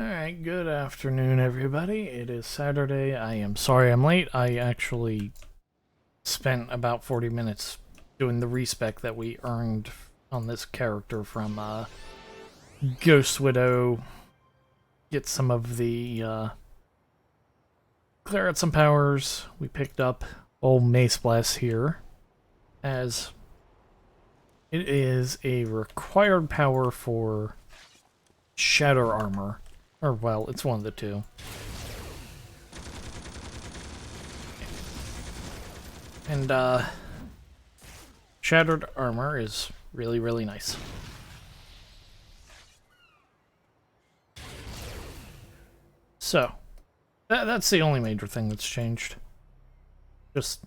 Alright, good afternoon, everybody. It is Saturday. I am sorry I'm late. I actually spent about 40 minutes doing the respec that we earned on this character from Ghost Widow. Get some of the, clear out some powers. We picked up old Mace Blast here, as it is a required power for Shatter Armor. Or, well, it's one of the two. And, Shattered Armor is really, really nice. So, that's the only major thing that's changed. Just,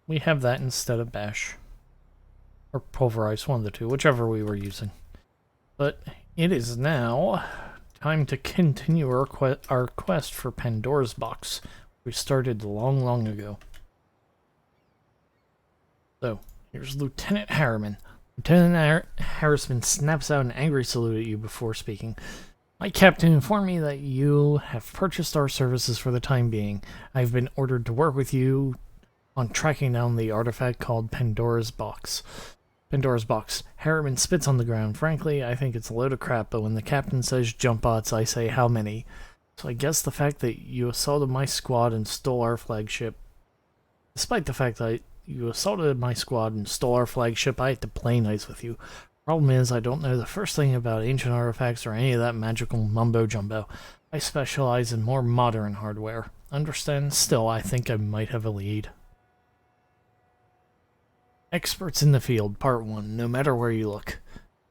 we have that instead of Bash. Or Pulverize, one of the two, whichever we were using. But it is now time to continue our quest for Pandora's Box. We started long, long ago. So, here's Lieutenant Harriman. Lieutenant Harrison snaps out an angry salute at you before speaking. My captain informed me that you have purchased our services for the time being. I've been ordered to work with you on tracking down the artifact called Pandora's Box. Pandora's Box. Harriman spits on the ground. Frankly, I think it's a load of crap, but when the captain says jump bots, I say how many. So I guess the fact that you assaulted my squad and stole our flagship... Despite the fact that you assaulted my squad and stole our flagship, I had to play nice with you. Problem is, I don't know the first thing about ancient artifacts or any of that magical mumbo-jumbo. I specialize in more modern hardware. Understand? Still, I think I might have a lead. Experts in the field, Part 1. No matter where you look.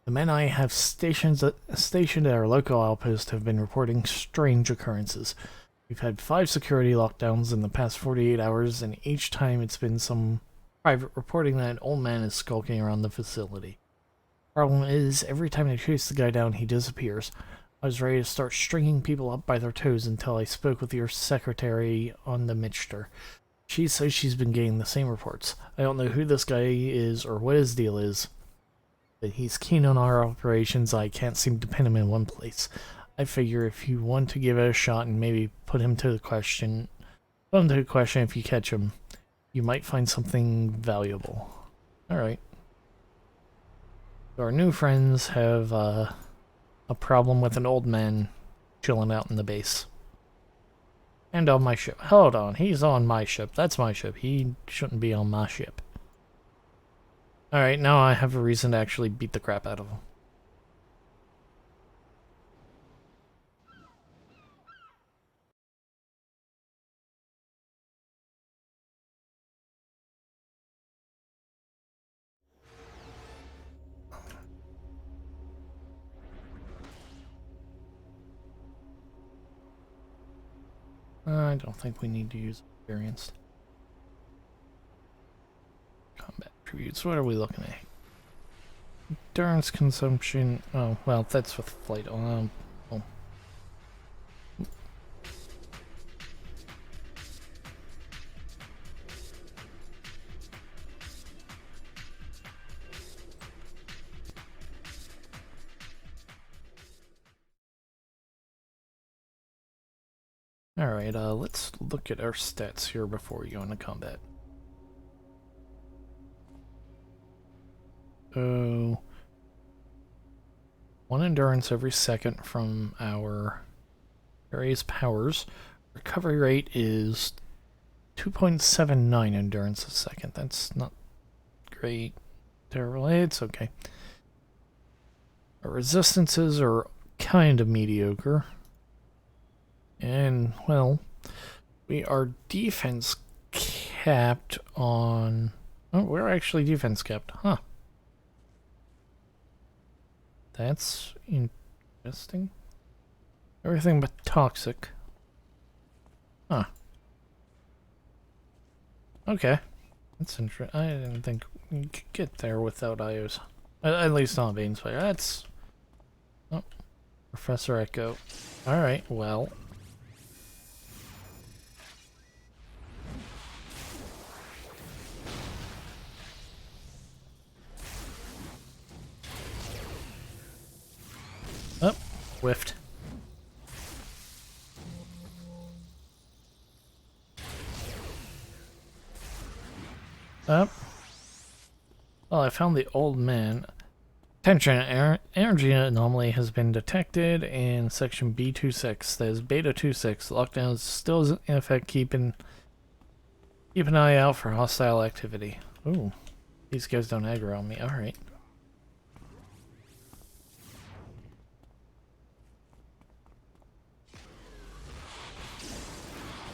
The men I have stationed at our local outpost have been reporting strange occurrences. We've had 5 security lockdowns in the past 48 hours, and each time it's been some private reporting that an old man is skulking around the facility. Problem is, every time I chase the guy down, he disappears. I was ready to start stringing people up by their toes until I spoke with your secretary on the Mitchter. She says she's been getting the same reports. I don't know who this guy is or what his deal is, but he's keen on our operations. I can't seem to pin him in one place. I figure if you want to give it a shot and maybe put him to the question if you catch him, you might find something valuable. Alright. So our new friends have a problem with an old man chilling out in the base. And on my ship. Hold on, he's on my ship. That's my ship. He shouldn't be on my ship. Alright, now I have a reason to actually beat the crap out of him. I don't think we need to use experienced. Combat attributes. What are we looking at? Endurance consumption. Oh, well, that's with flight. Oh. Alright, let's look at our stats here before we go into combat. So, 1 endurance every second from our various powers. Recovery rate is 2.79 endurance a second. That's not great. Terrible. It's okay. Our resistances are kind of mediocre. And, well, we are defense capped on... Oh, we're actually defense capped. Huh. That's interesting. Everything but toxic. Huh. Okay. That's interesting. I didn't think we could get there without IOs. At least on Bane's player. That's... Oh. Professor Echo. Alright, well... Oh, whiffed. Up. Well, I found the old man. Attention, energy anomaly has been detected in section B26. That is beta 26. Lockdown is still in effect. Keep an eye out for hostile activity. Ooh, these guys don't aggro on me. All right.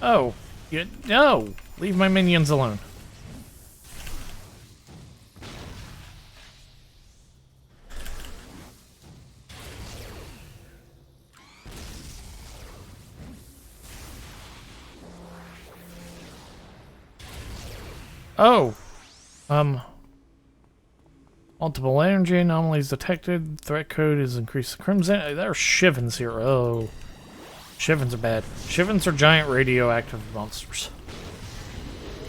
Oh, no! Leave my minions alone. Oh! Multiple energy anomalies detected. Threat code is increased to crimson. There are Shivens here. Oh. Shivens are bad. Shivens are giant radioactive monsters.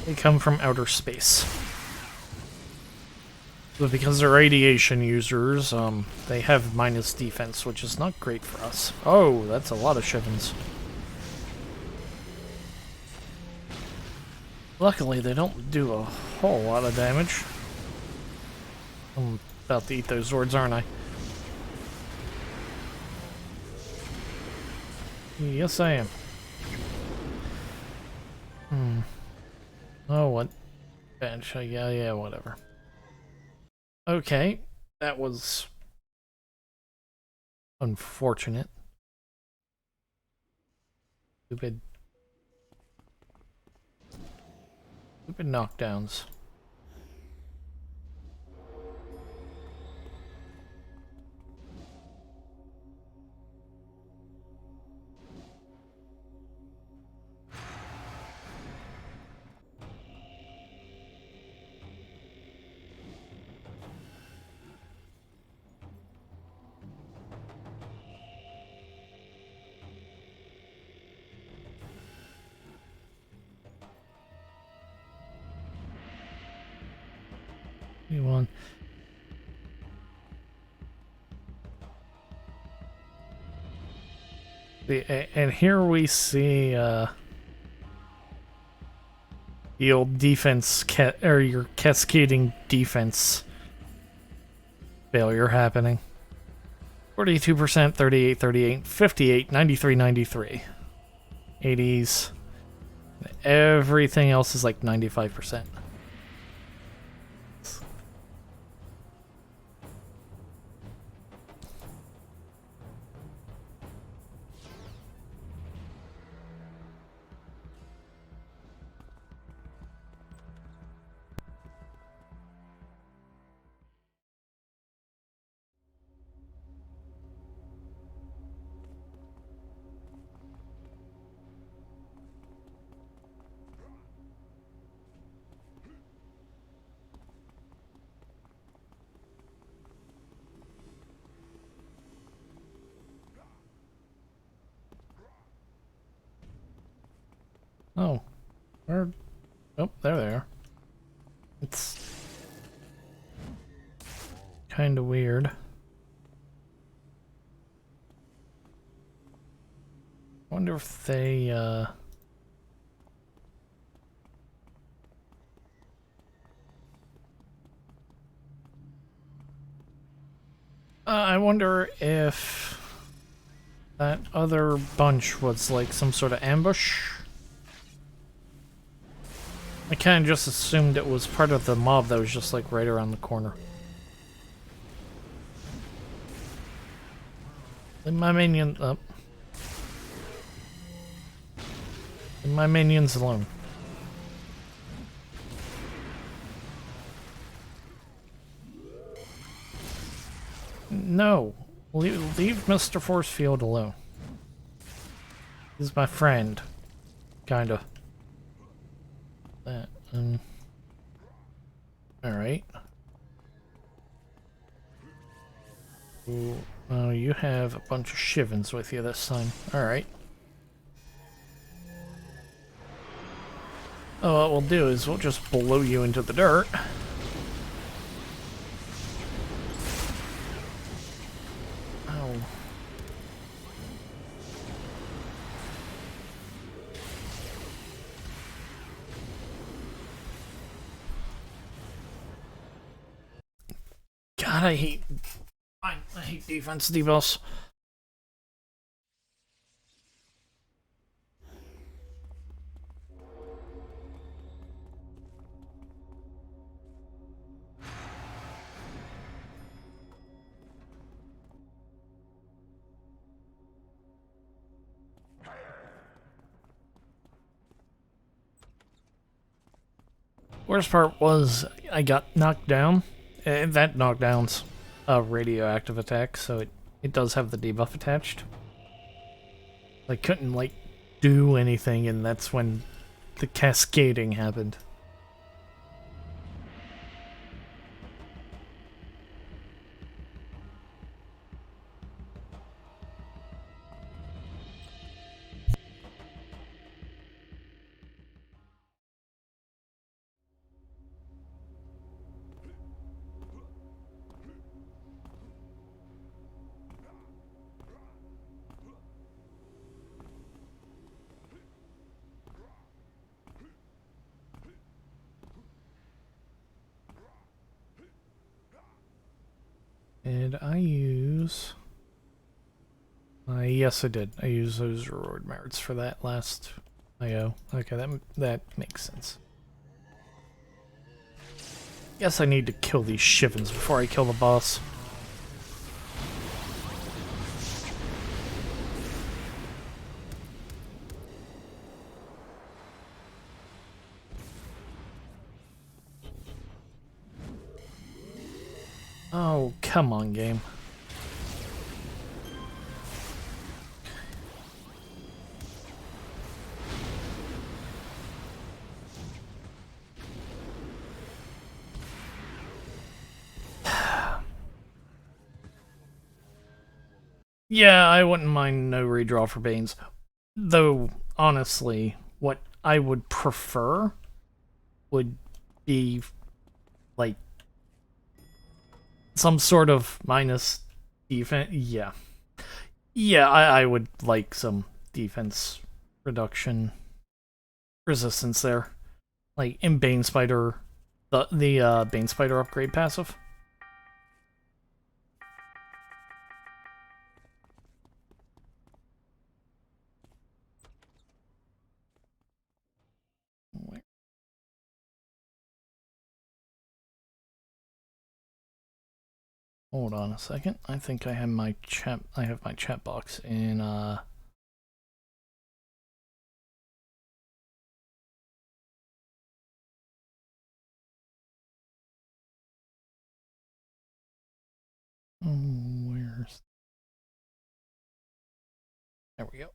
They come from outer space. But because they're radiation users, they have minus defense, which is not great for us. Oh, that's a lot of Shivens. Luckily, they don't do a whole lot of damage. I'm about to eat those Zords, aren't I? Yes, I am. Oh, what? Bench. Yeah, whatever. Okay, that was unfortunate. Stupid knockdowns. One. And here we see the old defense or your cascading defense failure happening. 42%, 38, 38, 58, 93, 93. 80s. Everything else is like 95%. Oh, where? Oh, there they are. It's kind of weird. Wonder if they, I wonder if that other bunch was like some sort of ambush. I kind of just assumed it was part of the mob that was just like right around the corner. Leave my minion up. Leave my minions alone. No. Leave Mr. Forcefield alone. He's my friend. Kinda. That, alright. Oh, you have a bunch of Shivens with you this time. Alright. Oh, what we'll do is we'll just blow you into the dirt. Oh. God, I hate defense debuffs. Worst part was I got knocked down. That knockdown's a radioactive attack, so it does have the debuff attached. I couldn't, like, do anything, and that's when the cascading happened. Did I use... yes, I did. I used those reward merits for that last IO. Okay, that makes sense. Guess I need to kill these Shivens before I kill the boss. Oh, come on, game. Yeah, I wouldn't mind no redraw for Banes. Though, honestly, what I would prefer would be, like, some sort of minus defense. Yeah. Yeah, I would like some defense reduction resistance there. Like, in Bane Spider, the Bane Spider upgrade passive. Hold on a second. I think I have my chat box in where's... There we go.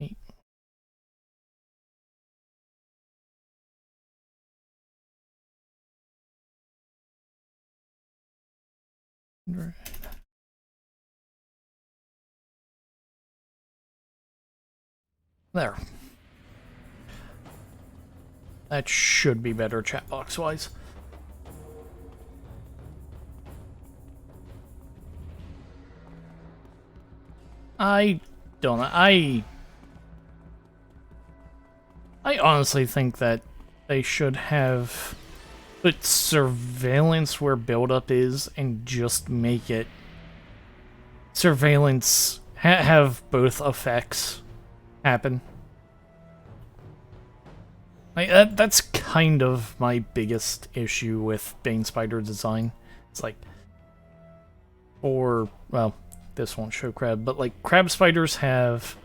Eight. There. That should be better chat box wise. I don't know. I honestly think that they should have put surveillance where buildup is and just make it surveillance have both effects happen. Like, that's kind of my biggest issue with Bane Spider design. It's like, or, well, this won't show crab, but like crab spiders have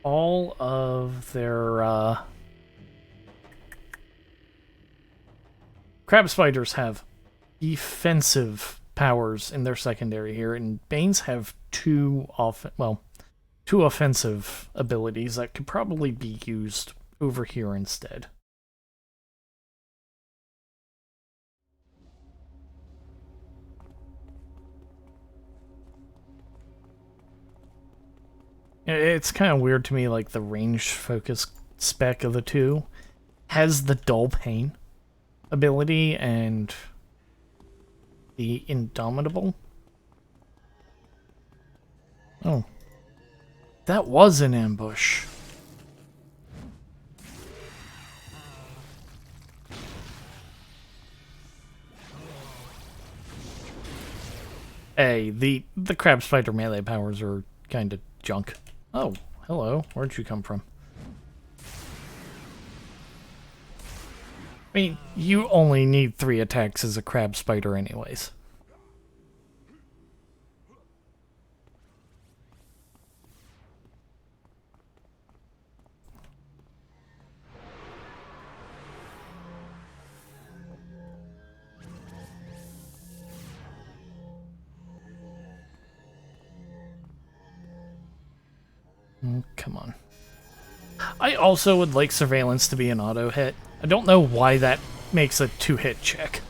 all of their crab spiders have defensive powers in their secondary here, and Banes have two offensive abilities that could probably be used over here instead. It's kind of weird to me, like, the range focus spec of the two has the dull pain ability and the indomitable. Oh. That was an ambush. Hey, the crab spider melee powers are kind of junk. Oh, hello. Where'd you come from? I mean, you only need 3 attacks as a crab spider anyways. Come on. I also would like surveillance to be an auto hit. I don't know why that makes a 2-hit check.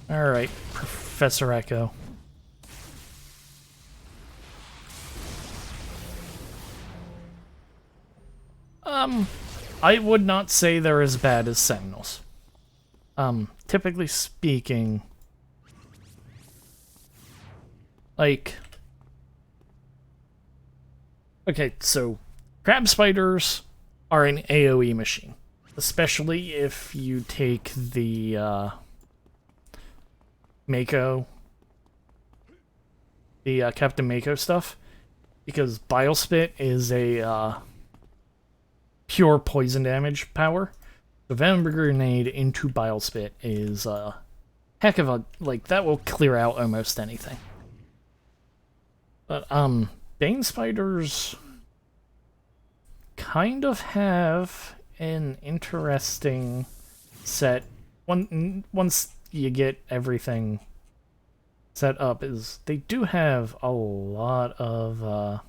Alright, Professor Echo. I would not say they're as bad as Sentinels. Typically speaking, like, okay, so crab spiders are an AoE machine, especially if you take the Mako, the Captain Mako stuff, because Bile Spit is a pure poison damage power. The Venom Grenade into Bile Spit is a heck of a, like, that will clear out almost anything. But, Bane Spiders kind of have an interesting set. Once you get everything set up, is they do have a lot of,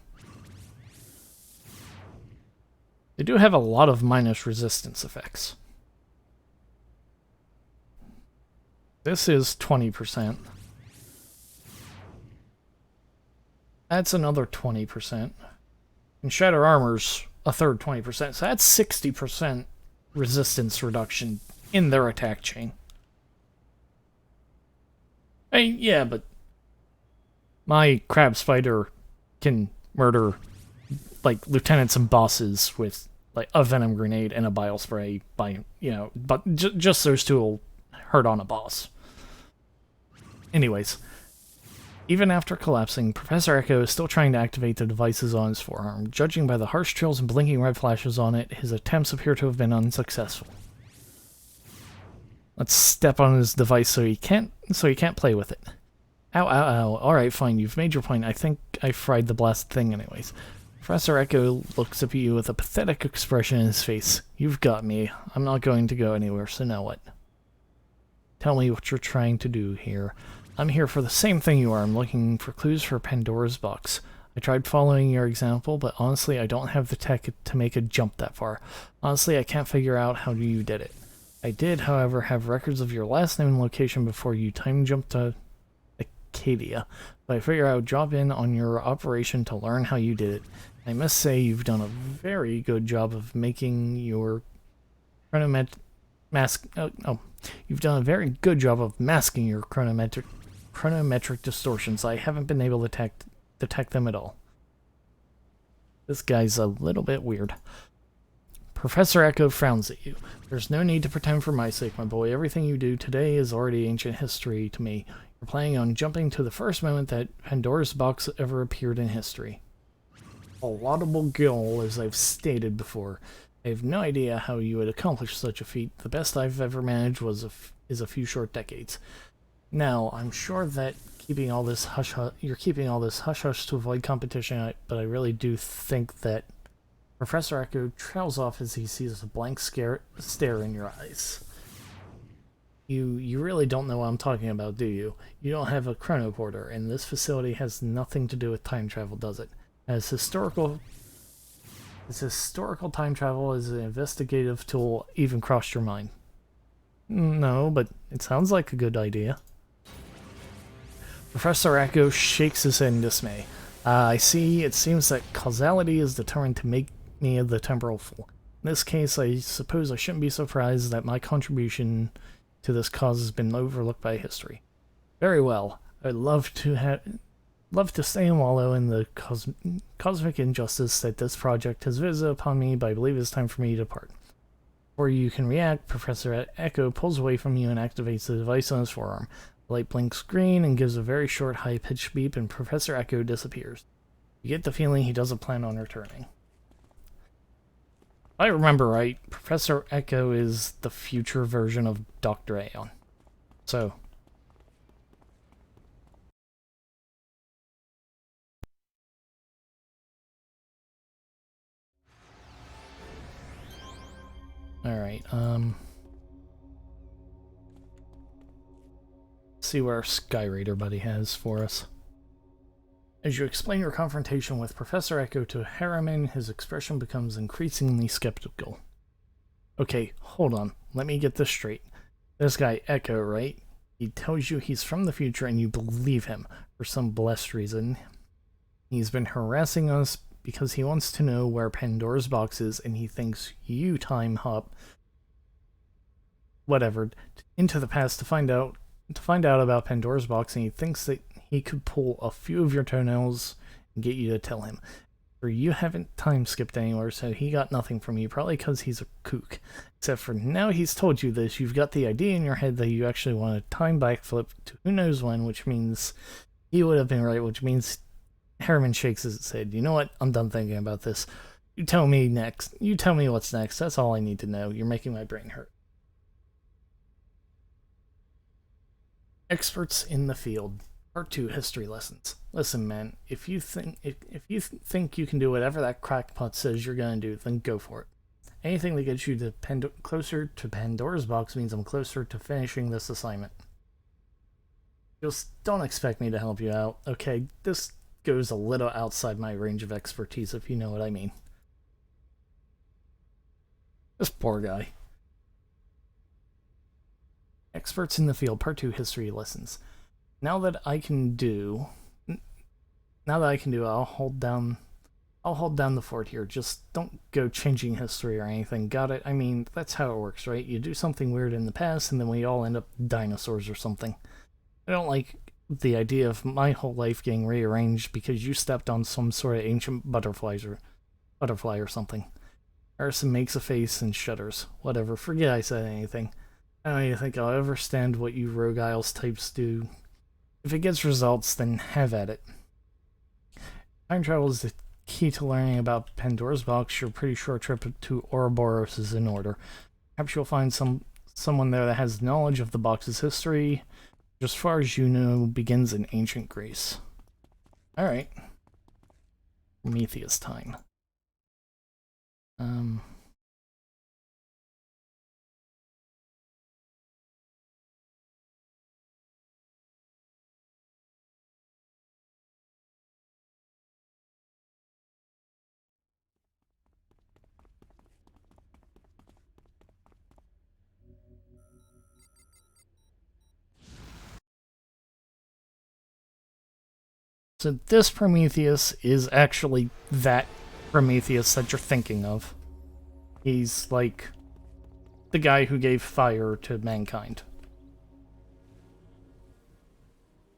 they do have a lot of minus resistance effects. This is 20%. That's another 20%. And Shatter Armor's a third 20%, so that's 60% resistance reduction in their attack chain. I mean, yeah, but my crab spider can murder, like, lieutenants and bosses with, like, a venom grenade and a bile spray by, you know, but just those two will hurt on a boss. Anyways, even after collapsing, Professor Echo is still trying to activate the devices on his forearm. Judging by the harsh trills and blinking red flashes on it, his attempts appear to have been unsuccessful. Let's step on his device so he can't play with it. Ow, ow, ow. Alright, fine, you've made your point. I think I fried the blast thing anyways. Professor Echo looks up at you with a pathetic expression in his face. You've got me. I'm not going to go anywhere, so now what? Tell me what you're trying to do here. I'm here for the same thing you are. I'm looking for clues for Pandora's box. I tried following your example, but honestly, I don't have the tech to make a jump that far. Honestly, I can't figure out how you did it. I did, however, have records of your last name and location before you time jumped to Acadia, but I figure I would drop in on your operation to learn how you did it. I must say you've done a very good job of making your you've done a very good job of masking your chronometric distortions. I haven't been able to detect them at all. This guy's a little bit weird. Professor Echo frowns at you. There's no need to pretend for my sake, my boy. Everything you do today is already ancient history to me. You're planning on jumping to the first moment that Pandora's box ever appeared in history. A laudable goal, as I've stated before. I have no idea how you would accomplish such a feat. The best I've ever managed is a few short decades. Now, I'm sure that you're keeping all this hush-hush to avoid competition, but I really do think that Professor Echo trails off as he sees a blank stare in your eyes. You really don't know what I'm talking about, do you? You don't have a chronoporter, and this facility has nothing to do with time travel, does it? As historical time travel as an investigative tool even crossed your mind? No, but it sounds like a good idea. Professor Echo shakes his head in dismay. I see. It seems that causality is determined to make me the temporal fool. In this case, I suppose I shouldn't be surprised that my contribution to this cause has been overlooked by history. Very well. I'd love to stay and wallow in the cosmic injustice that this project has visited upon me, but I believe it's time for me to depart. Before you can react, Professor Echo pulls away from you and activates the device on his forearm. The light blinks green and gives a very short, high-pitched beep, and Professor Echo disappears. You get the feeling he doesn't plan on returning. If I remember right, Professor Echo is the future version of Dr. Aeon. So... Alright, see what our Sky Raider buddy has for us. As you explain your confrontation with Professor Echo to Harriman, his expression becomes increasingly skeptical. Okay, hold on. Let me get this straight. This guy Echo, right? He tells you he's from the future and you believe him for some blessed reason. He's been harassing us because he wants to know where Pandora's box is, and he thinks you time hop whatever into the past to find out about Pandora's box, and he thinks that he could pull a few of your toenails and get you to tell him. Or you haven't time skipped anywhere, so he got nothing from you, probably because he's a kook. Except for now he's told you this, you've got the idea in your head that you actually want a time backflip to who knows when, which means he would have been right, which means Harriman shakes his head. You know what? I'm done thinking about this. You tell me next. You tell me what's next. That's all I need to know. You're making my brain hurt. Experts in the field. Part 2 history lessons. Listen, man, if you think you can do whatever that crackpot says you're gonna do, then go for it. Anything that gets you to closer to Pandora's box means I'm closer to finishing this assignment. Just don't expect me to help you out, okay? This goes a little outside my range of expertise, if you know what I mean. This poor guy. Experts in the field, Part 2 history lessons. Now that I can do, I'll hold down the fort here. Just don't go changing history or anything. Got it? I mean, that's how it works, right? You do something weird in the past, and then we all end up dinosaurs or something. I don't like the idea of my whole life getting rearranged because you stepped on some sort of ancient butterfly or something. Harrison makes a face and shudders. Whatever, forget I said anything. I don't even think I'll ever stand what you Rogue Isles types do. If it gets results, then have at it. Time travel is the key to learning about Pandora's box. Your pretty short trip to Ouroboros is in order. Perhaps you'll find someone there that has knowledge of the box's history, which as far as you know begins in ancient Greece. Alright. Prometheus time. So this Prometheus is actually that Prometheus that you're thinking of. He's like the guy who gave fire to mankind.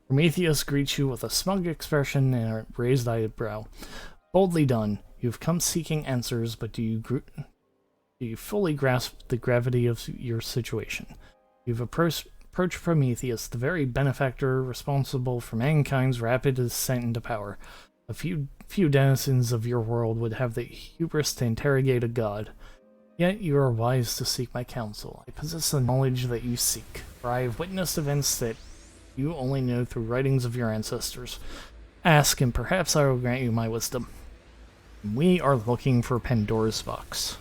Prometheus greets you with a smug expression and a raised eyebrow. Boldly done. You've come seeking answers, but do you fully grasp the gravity of your situation? You've approached Prometheus, the very benefactor responsible for mankind's rapid descent into power. A few denizens of your world would have the hubris to interrogate a god. Yet you are wise to seek my counsel. I possess the knowledge that you seek, for I have witnessed events that you only know through writings of your ancestors. Ask, and perhaps I will grant you my wisdom. We are looking for Pandora's box.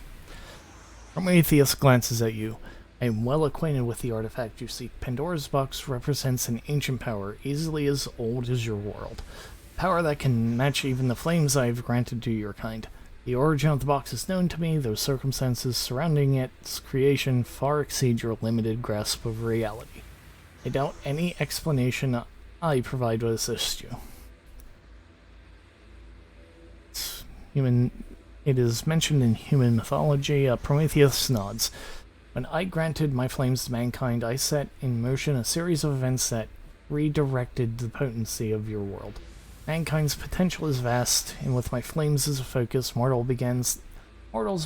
Prometheus glances at you. I am well acquainted with the artifact you seek. Pandora's box represents an ancient power, easily as old as your world. Power that can match even the flames I have granted to your kind. The origin of the box is known to me, those circumstances surrounding its creation far exceed your limited grasp of reality. I doubt any explanation I provide will assist you. It is mentioned in human mythology. Prometheus nods. When I granted my flames to mankind, I set in motion a series of events that redirected the potency of your world. Mankind's potential is vast, and with my flames as a focus, mortals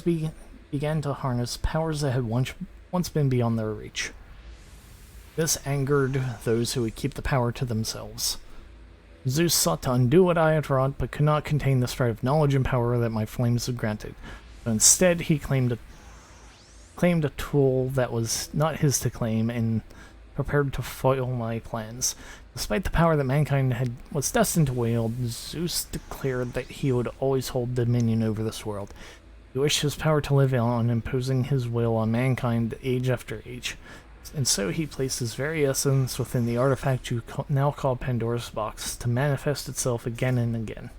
began to harness powers that had once been beyond their reach. This angered those who would keep the power to themselves. Zeus sought to undo what I had wrought, but could not contain the spread of knowledge and power that my flames had granted. So instead, he claimed a tool that was not his to claim, and prepared to foil my plans. Despite the power that mankind was destined to wield, Zeus declared that he would always hold dominion over this world. He wished his power to live on, imposing his will on mankind age after age. And so he placed his very essence within the artifact you now call Pandora's Box to manifest itself again and again,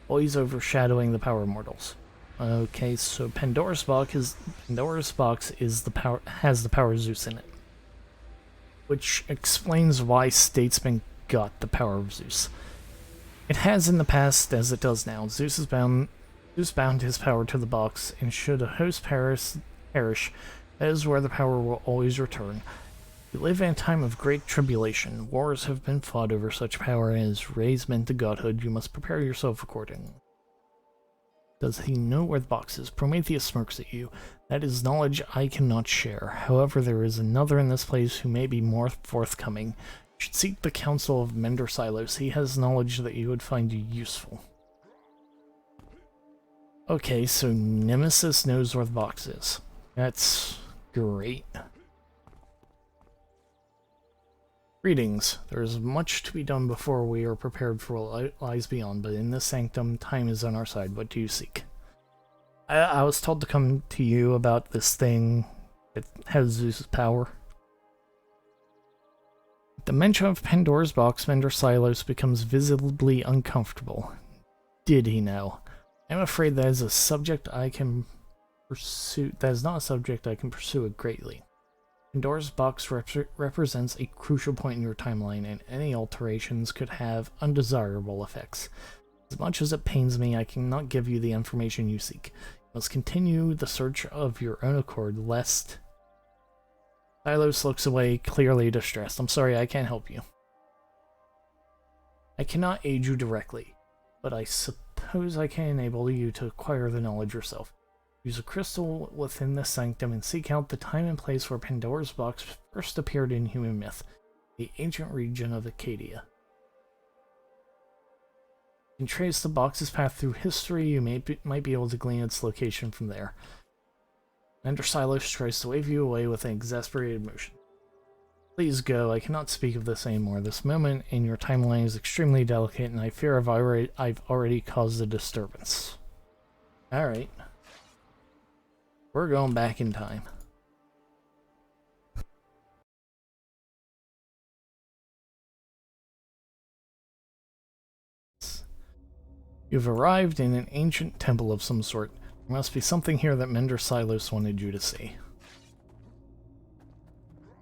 always overshadowing the power of mortals. Okay, so Pandora's Box has the power of Zeus in it, which explains why Statesman got the power of Zeus. It has in the past, as it does now. Zeus bound his power to the box, and should a host perish, that is where the power will always return. We live in a time of great tribulation. Wars have been fought over such power as raise men to godhood. You must prepare yourself accordingly. Does he know where the box is? Prometheus smirks at you. That is knowledge I cannot share. However, there is another in this place who may be more forthcoming. You should seek the counsel of Mendersilos. He has knowledge that you would find useful. Okay, so Nemesis knows where the box is. That's great. Greetings. There is much to be done before we are prepared for what lies beyond, but in this sanctum, time is on our side. What do you seek? I was told to come to you about this thing that has Zeus's power. At the mention of Pandora's Box, Mendersilos becomes visibly uncomfortable. Did he now? I'm afraid that is a subject I can pursue. That is not a subject I can pursue it greatly. Pandora's Box represents a crucial point in your timeline, and any alterations could have undesirable effects. As much as it pains me, I cannot give you the information you seek. You must continue the search of your own accord, lest... Silos looks away, clearly distressed. I'm sorry, I can't help you. I cannot aid you directly, but I suppose I can enable you to acquire the knowledge yourself. Use a crystal within the sanctum and seek out the time and place where Pandora's Box first appeared in human myth, the ancient region of Acadia. You can trace the box's path through history. You might be able to glean its location from there. Mendersilos tries to wave you away with an exasperated motion. Please go. I cannot speak of this anymore. This moment in your timeline is extremely delicate, and I fear I've already caused a disturbance. Alright. We're going back in time. You've arrived in an ancient temple of some sort. There must be something here that Mendersilos wanted you to see.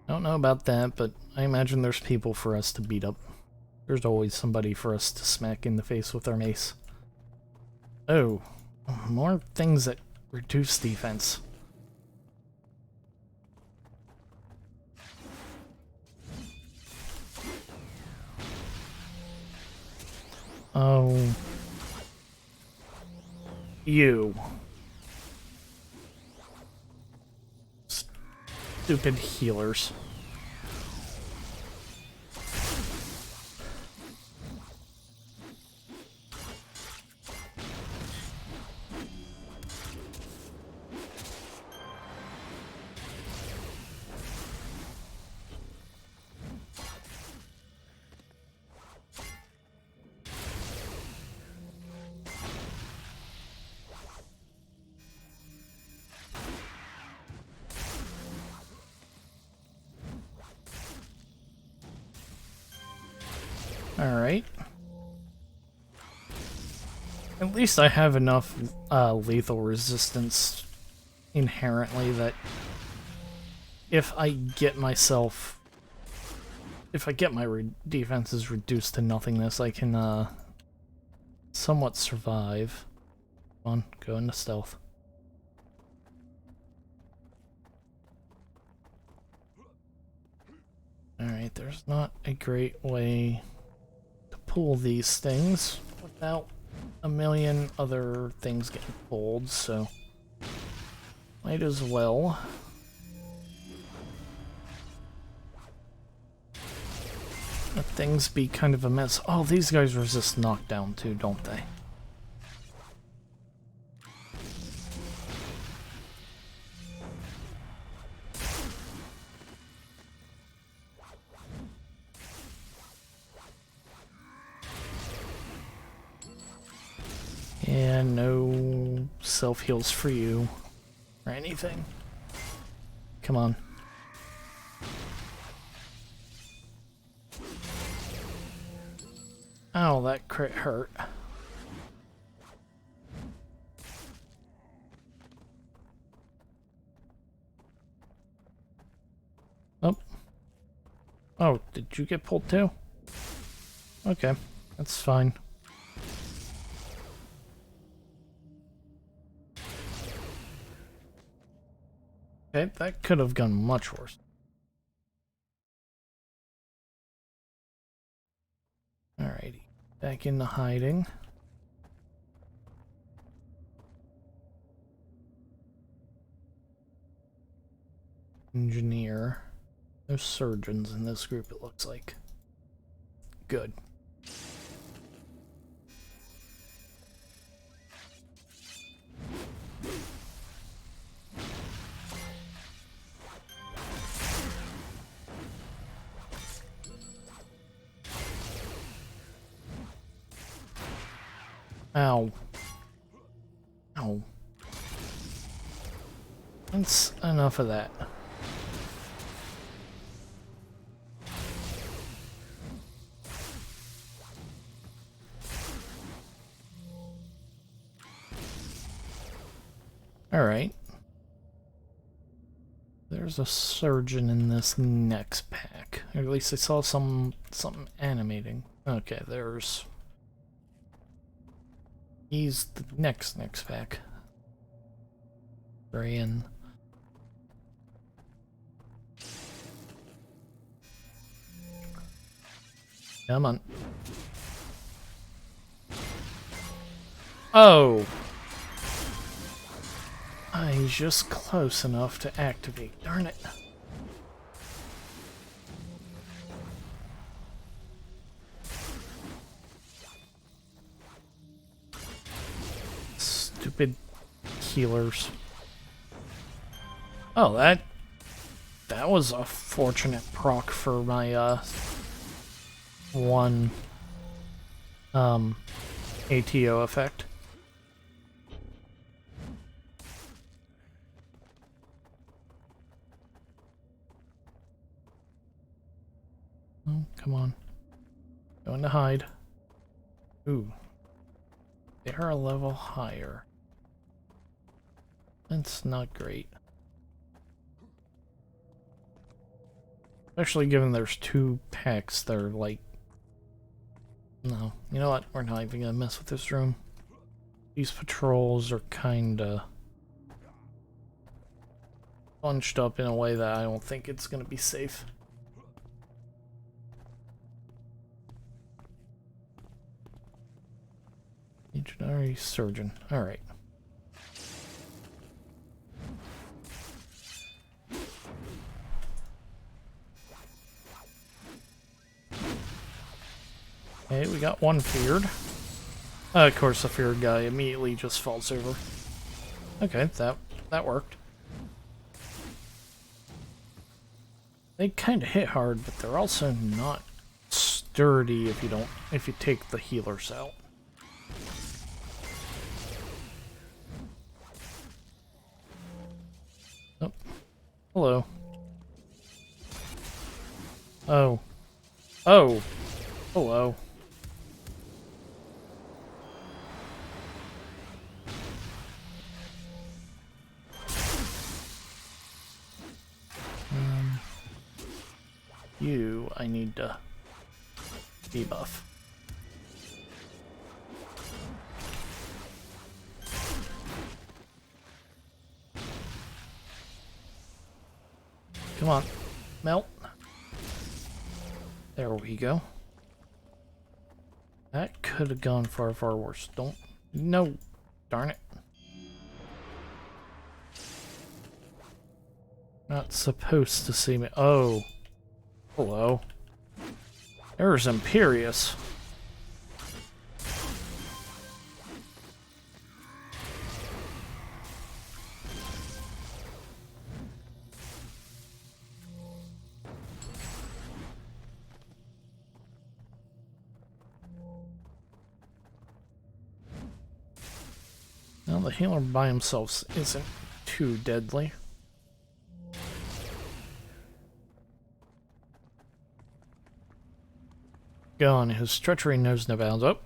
I don't know about that, but I imagine there's people for us to beat up. There's always somebody for us to smack in the face with our mace. Oh, more things that reduce defense. Oh. You. Stupid healers. Alright. At least I have enough lethal resistance inherently that if I get my defenses reduced to nothingness, I can somewhat survive. Come on, go into stealth. Alright, there's not a great way to pull these things without a million other things getting pulled, so might as well. Let things be kind of a mess. Oh, these guys resist knockdown too, don't they? And no self-heals for you or anything. Come on. Oh, that crit hurt. Oh. Oh, did you get pulled too? Okay, that's fine. Okay, that could have gone much worse. Alrighty, back into hiding. Engineer. There's surgeons in this group, it looks like. Good. Ow. Ow. That's enough of that. Alright. There's a surgeon in this next pack. Or at least I saw something animating. Okay, there's... He's the next pack. Brian. Come on. Oh! He's just close enough to activate. Darn it. Stupid healers. Oh, that was a fortunate proc for my one ATO effect. Oh, come on. Going to hide. Ooh. They're a level higher. That's not great. Especially given there's two packs that are like... No. You know what? We're not even gonna mess with this room. These patrols are kinda... bunched up in a way that I don't think it's gonna be safe. Legionary Surgeon. Alright. Okay, we got one feared. Of course, the feared guy immediately just falls over. Okay, that worked. They kind of hit hard, but they're also not sturdy if you take the healers out. Oh, hello. Oh. Oh. Hello. You, I need to debuff. Come on, melt. There we go. That could have gone far, far worse. Don't... No! Darn it. Not supposed to see me. Oh. Hello. There's Imperius. Now the healer by himself isn't too deadly. Gone. His treachery knows no bounds. Oh.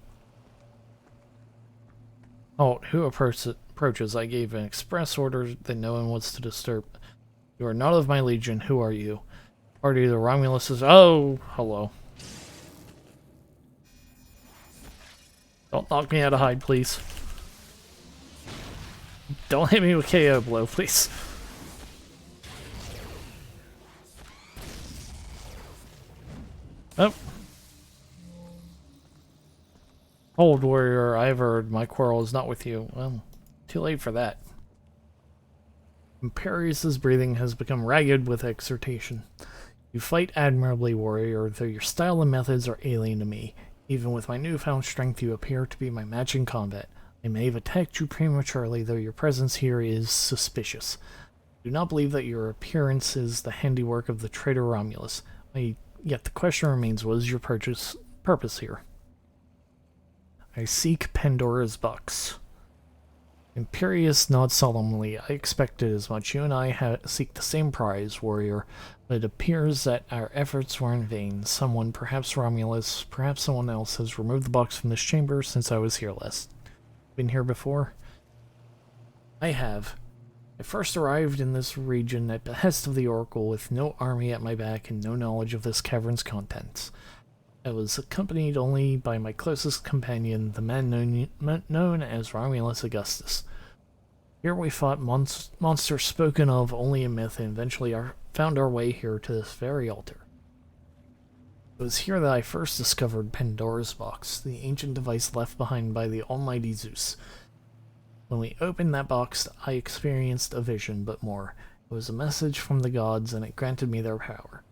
Halt. Who approaches? I gave an express order that no one wants to disturb. You are not of my legion. Who are you? Party of the Romulus is... Oh, hello. Don't knock me out of hide, please. Don't hit me with KO blow, please. Oh. Hold, warrior, I've heard my quarrel is not with you. Well, too late for that. Imperius's breathing has become ragged with exhortation. You fight admirably, warrior, though your style and methods are alien to me. Even with my newfound strength, you appear to be my match in combat. I may have attacked you prematurely, though your presence here is suspicious. I do not believe that your appearance is the handiwork of the traitor Romulus. Yet the question remains, what is your purpose here? I seek Pandora's box. Imperius nods solemnly. I expected as much. You and I seek the same prize, warrior, but it appears that our efforts were in vain. Someone, perhaps Romulus, perhaps someone else, has removed the box from this chamber since I was here last. Been here before? I have. I first arrived in this region at behest of the Oracle with no army at my back and no knowledge of this cavern's contents. I was accompanied only by my closest companion, the man known as Romulus Augustus. Here we fought monsters spoken of only in myth and eventually found our way here to this very altar. It was here that I first discovered Pandora's box, the ancient device left behind by the almighty Zeus. When we opened that box, I experienced a vision, but more. It was a message from the gods, and it granted me their power.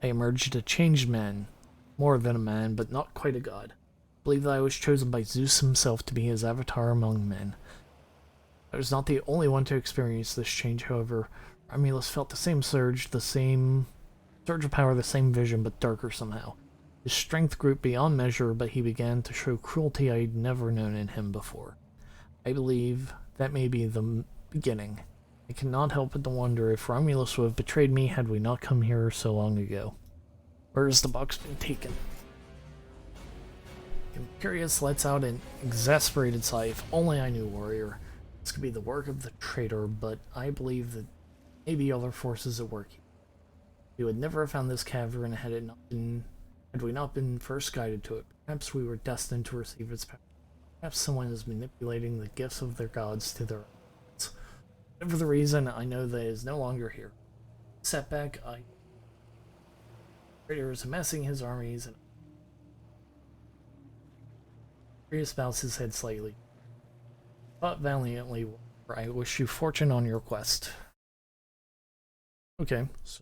I emerged a changed man. More than a man, but not quite a god. I believe that I was chosen by Zeus himself to be his avatar among men. I was not the only one to experience this change, however. Romulus felt the same surge of power, the same vision, but darker somehow. His strength grew beyond measure, but he began to show cruelty I'd never known in him before. I believe that may be the beginning. I cannot help but to wonder if Romulus would have betrayed me had we not come here so long ago. Where has the box been taken? Imperius lets out an exasperated sigh. If only I knew, warrior. This could be the work of the traitor, but I believe that maybe other forces at work. We would never have found this cavern had we not been first guided to it. Perhaps we were destined to receive its power. Perhaps someone is manipulating the gifts of their gods to their ends. Whatever the reason, I know that it is no longer here. Setback, the traitor is amassing his armies, and Imperius bows his head slightly. Fought valiantly, I wish you fortune on your quest. Okay, so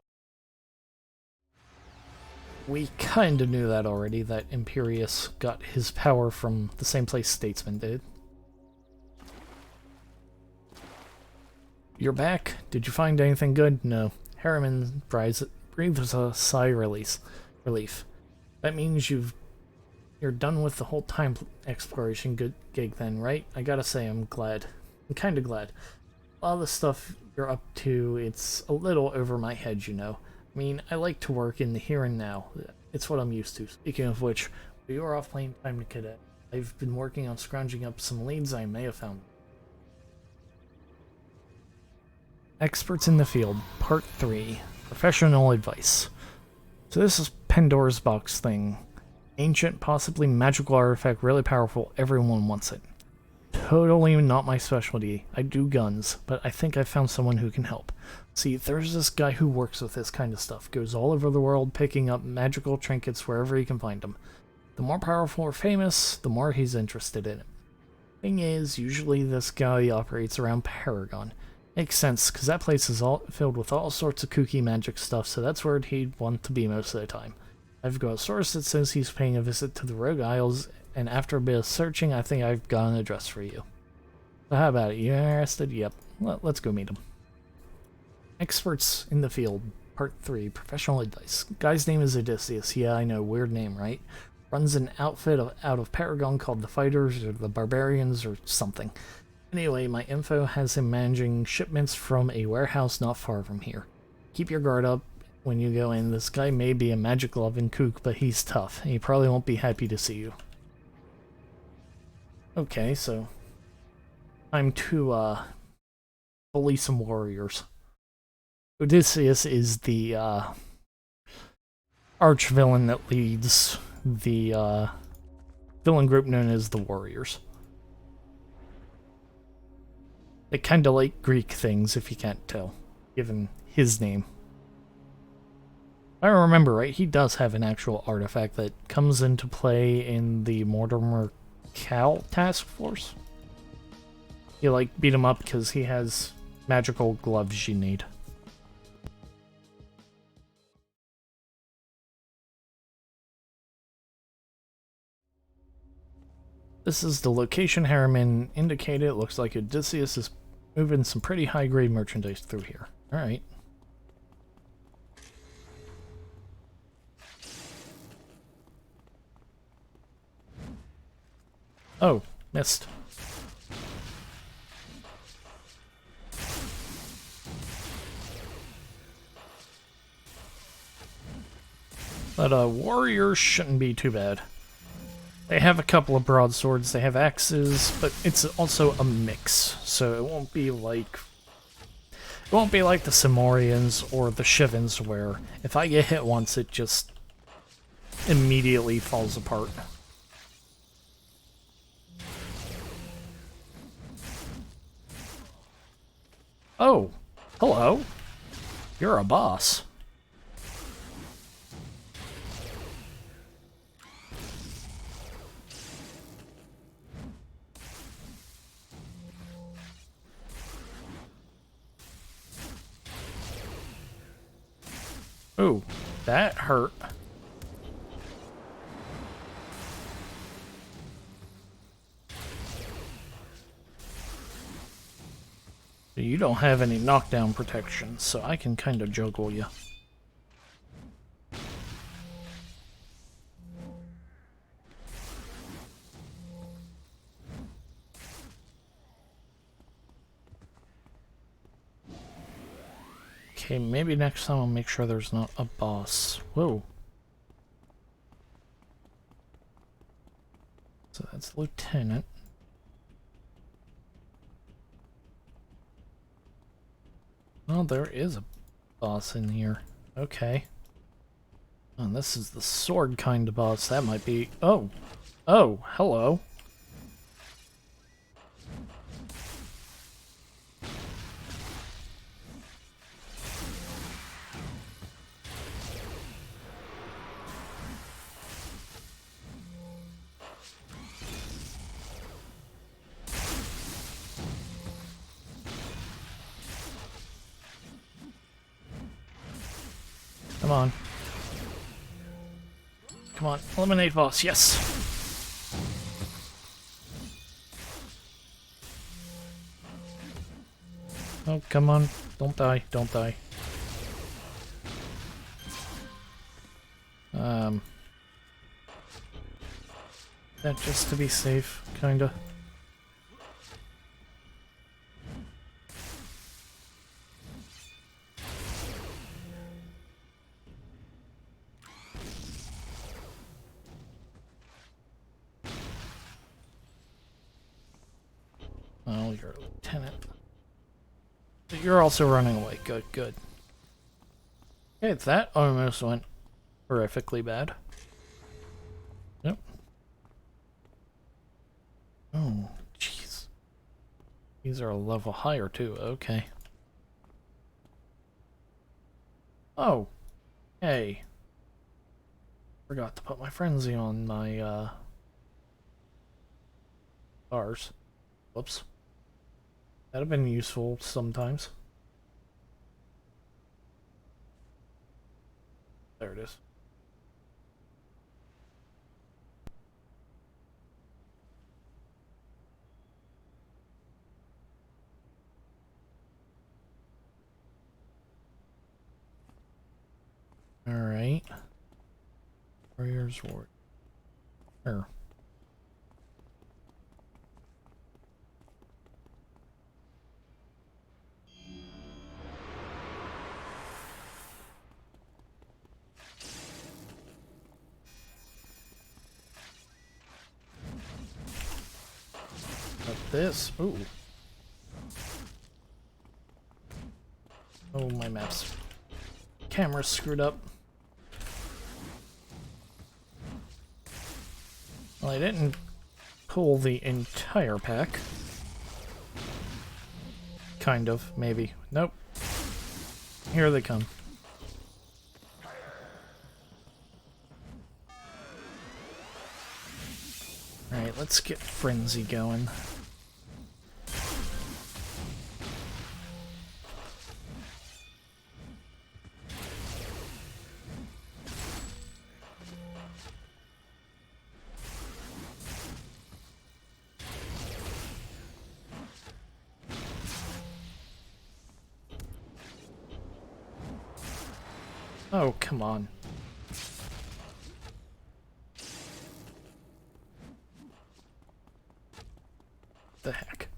we kinda knew that already, that Imperius got his power from the same place Statesman did. You're back? Did you find anything good? No. Harriman breathes a sigh of relief. That means you're done with the whole time exploration gig then, right? I gotta say, I'm glad. I'm kinda glad. A lot of the stuff you're up to, it's a little over my head, you know. I mean, I like to work in the here and now. It's what I'm used to. Speaking of which, while you're off playing Time to Cadet, I've been working on scrounging up some leads I may have found. Experts in the Field, Part 3. Professional Advice. So this is Pandora's box thing. Ancient, possibly magical artifact, really powerful, everyone wants it. totally not my specialty. I do guns, but I think I found someone who can help. See, there's this guy who works with this kind of stuff, goes all over the world picking up magical trinkets wherever he can find them. The more powerful or famous, the more he's interested in it. Thing is, usually this guy operates around Paragon. Makes sense, because that place is all filled with all sorts of kooky magic stuff, so that's where he'd want to be most of the time. I've got a source that says he's paying a visit to the Rogue Isles, and after a bit of searching, I think I've got an address for you. So how about it? You interested? Yep. Let's go meet him. Experts in the Field, Part 3, Professional Advice. Guy's name is Odysseus. Yeah, I know, weird name, right? Runs an outfit out of Paragon called the Fighters, or the Barbarians, or something. Anyway, my info has him managing shipments from a warehouse not far from here. Keep your guard up when you go in. This guy may be a magic-loving kook, but he's tough, and he probably won't be happy to see you. Okay, so time to bully some warriors. Odysseus is the arch-villain that leads the villain group known as the Warriors. They kinda like Greek things, if you can't tell, given his name. If I remember right, he does have an actual artifact that comes into play in the Mortimer Cal task force. You like beat him up because he has magical gloves you need. This is the location Harriman indicated. It looks like Odysseus is moving some pretty high-grade merchandise through here. Alright. Oh, missed. But warriors shouldn't be too bad. They have a couple of broadswords, they have axes, but it's also a mix, so it won't be like the Simorians or the Shivans, where if I get hit once, it just immediately falls apart. Oh, hello. You're a boss. Ooh, that hurt. You don't have any knockdown protection, so I can kind of juggle you. Okay, maybe next time I'll make sure there's not a boss. Whoa. So that's Lieutenant. Well, there is a boss in here. Okay. And this is the sword kind of boss. That might be... Oh! Oh, hello. Come on. Come on, eliminate boss, yes! Oh, come on. Don't die, don't die. That just to be safe, kinda. Oh, you're a lieutenant. But you're also running away. Good, good. Okay, that almost went horrifically bad. Yep. Oh, jeez. These are a level higher too, okay. Oh, hey. Forgot to put my frenzy on my, bars. Whoops. That'd have been useful sometimes. There it is. Alright. Warrior's Ward. Here. But this, ooh. Oh, my map's camera's screwed up. Well, I didn't pull the entire pack. Kind of, maybe. Nope. Here they come. Alright, let's get Frenzy going. Oh, come on. The heck?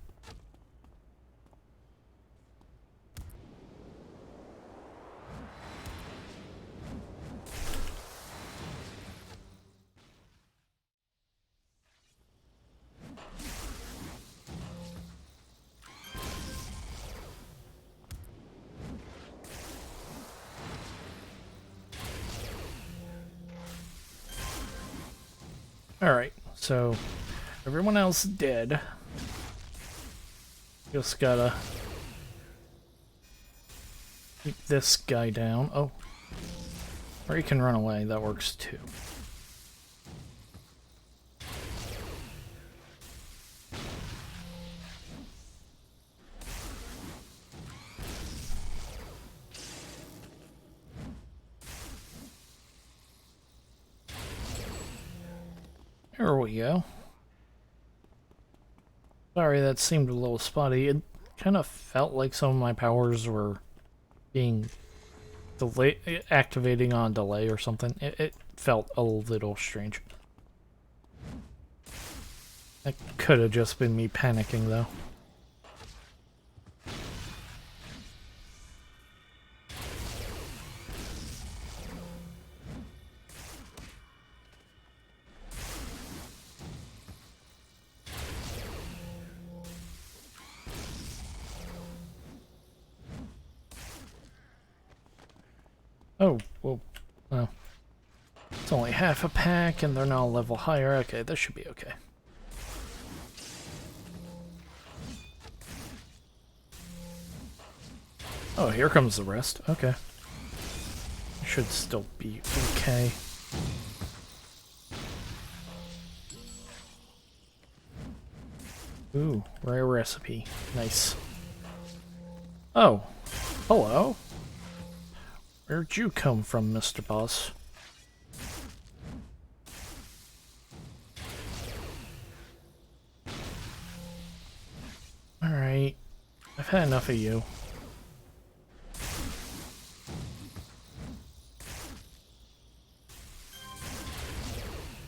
Alright, so everyone else dead. Just gotta keep this guy down. Oh. Or he can run away, that works too. There we go. Sorry, that seemed a little spotty. It kind of felt like some of my powers were being activating on delay or something. It felt a little strange. That could have just been me panicking, though. Oh, well, well, it's only half a pack and they're now a level higher. Okay, this should be okay. Oh, here comes the rest. Okay. Should still be okay. Ooh, rare recipe. Nice. Oh, hello. Where'd you come from, Mr. Boss? Alright. I've had enough of you.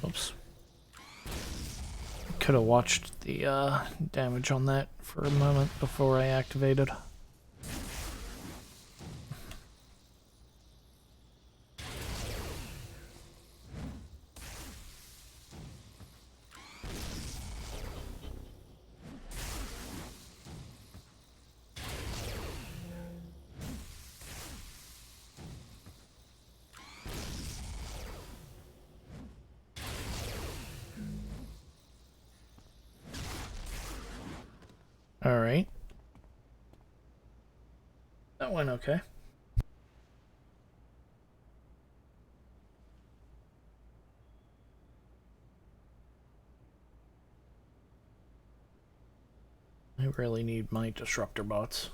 Oops. Could have watched the damage on that for a moment before I activated. Alright. That went okay. I really need my disruptor bots.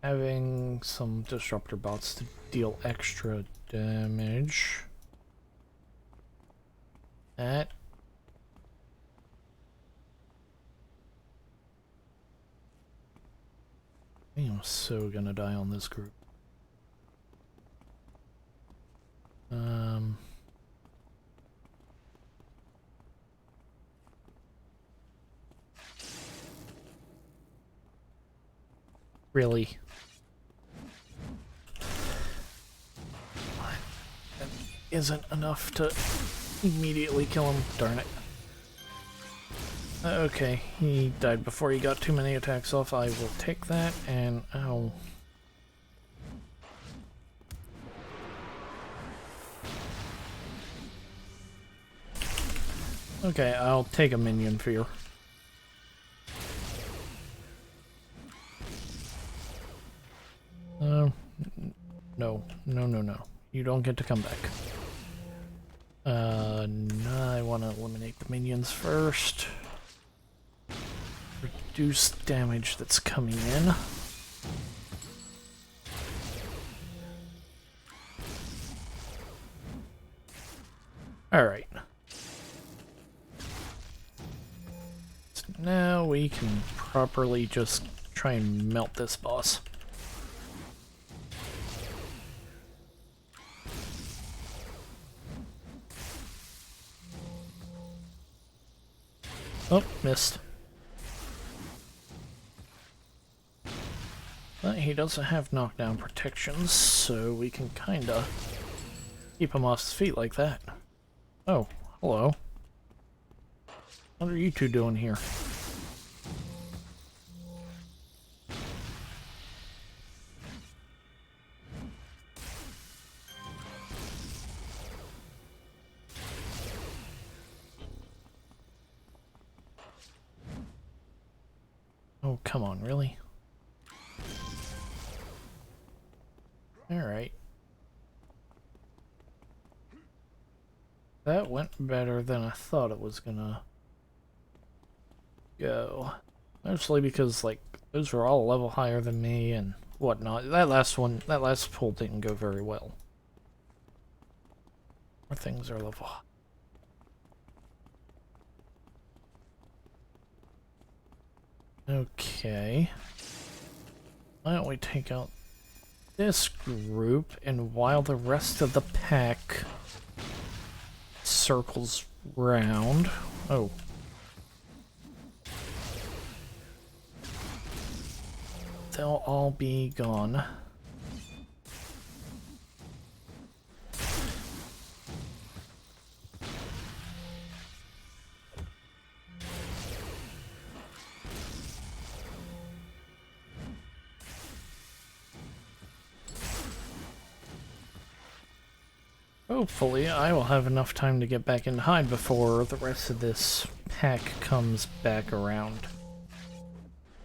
Having some disruptor bots to deal extra damage. That. I am so gonna die on this group. Really? That isn't enough to immediately kill him. Darn it. Okay, he died before he got too many attacks off. I will take that and... ow. Okay, I'll take a minion fear. No. No. You don't get to come back. No, I want to eliminate the minions first. Reduce damage that's coming in. Alright. So now we can properly just try and melt this boss. Oh, missed. But he doesn't have knockdown protections, so we can kinda keep him off his feet like that. Oh, hello. What are you two doing here? Oh, come on, really? Alright. That went better than I thought it was gonna go. Mostly because, like, those were all a level higher than me and whatnot. That last pull didn't go very well. More things are level high. Okay. Why don't we take out this group, and while the rest of the pack circles round... Oh. They'll all be gone. Hopefully, I will have enough time to get back and hide before the rest of this pack comes back around.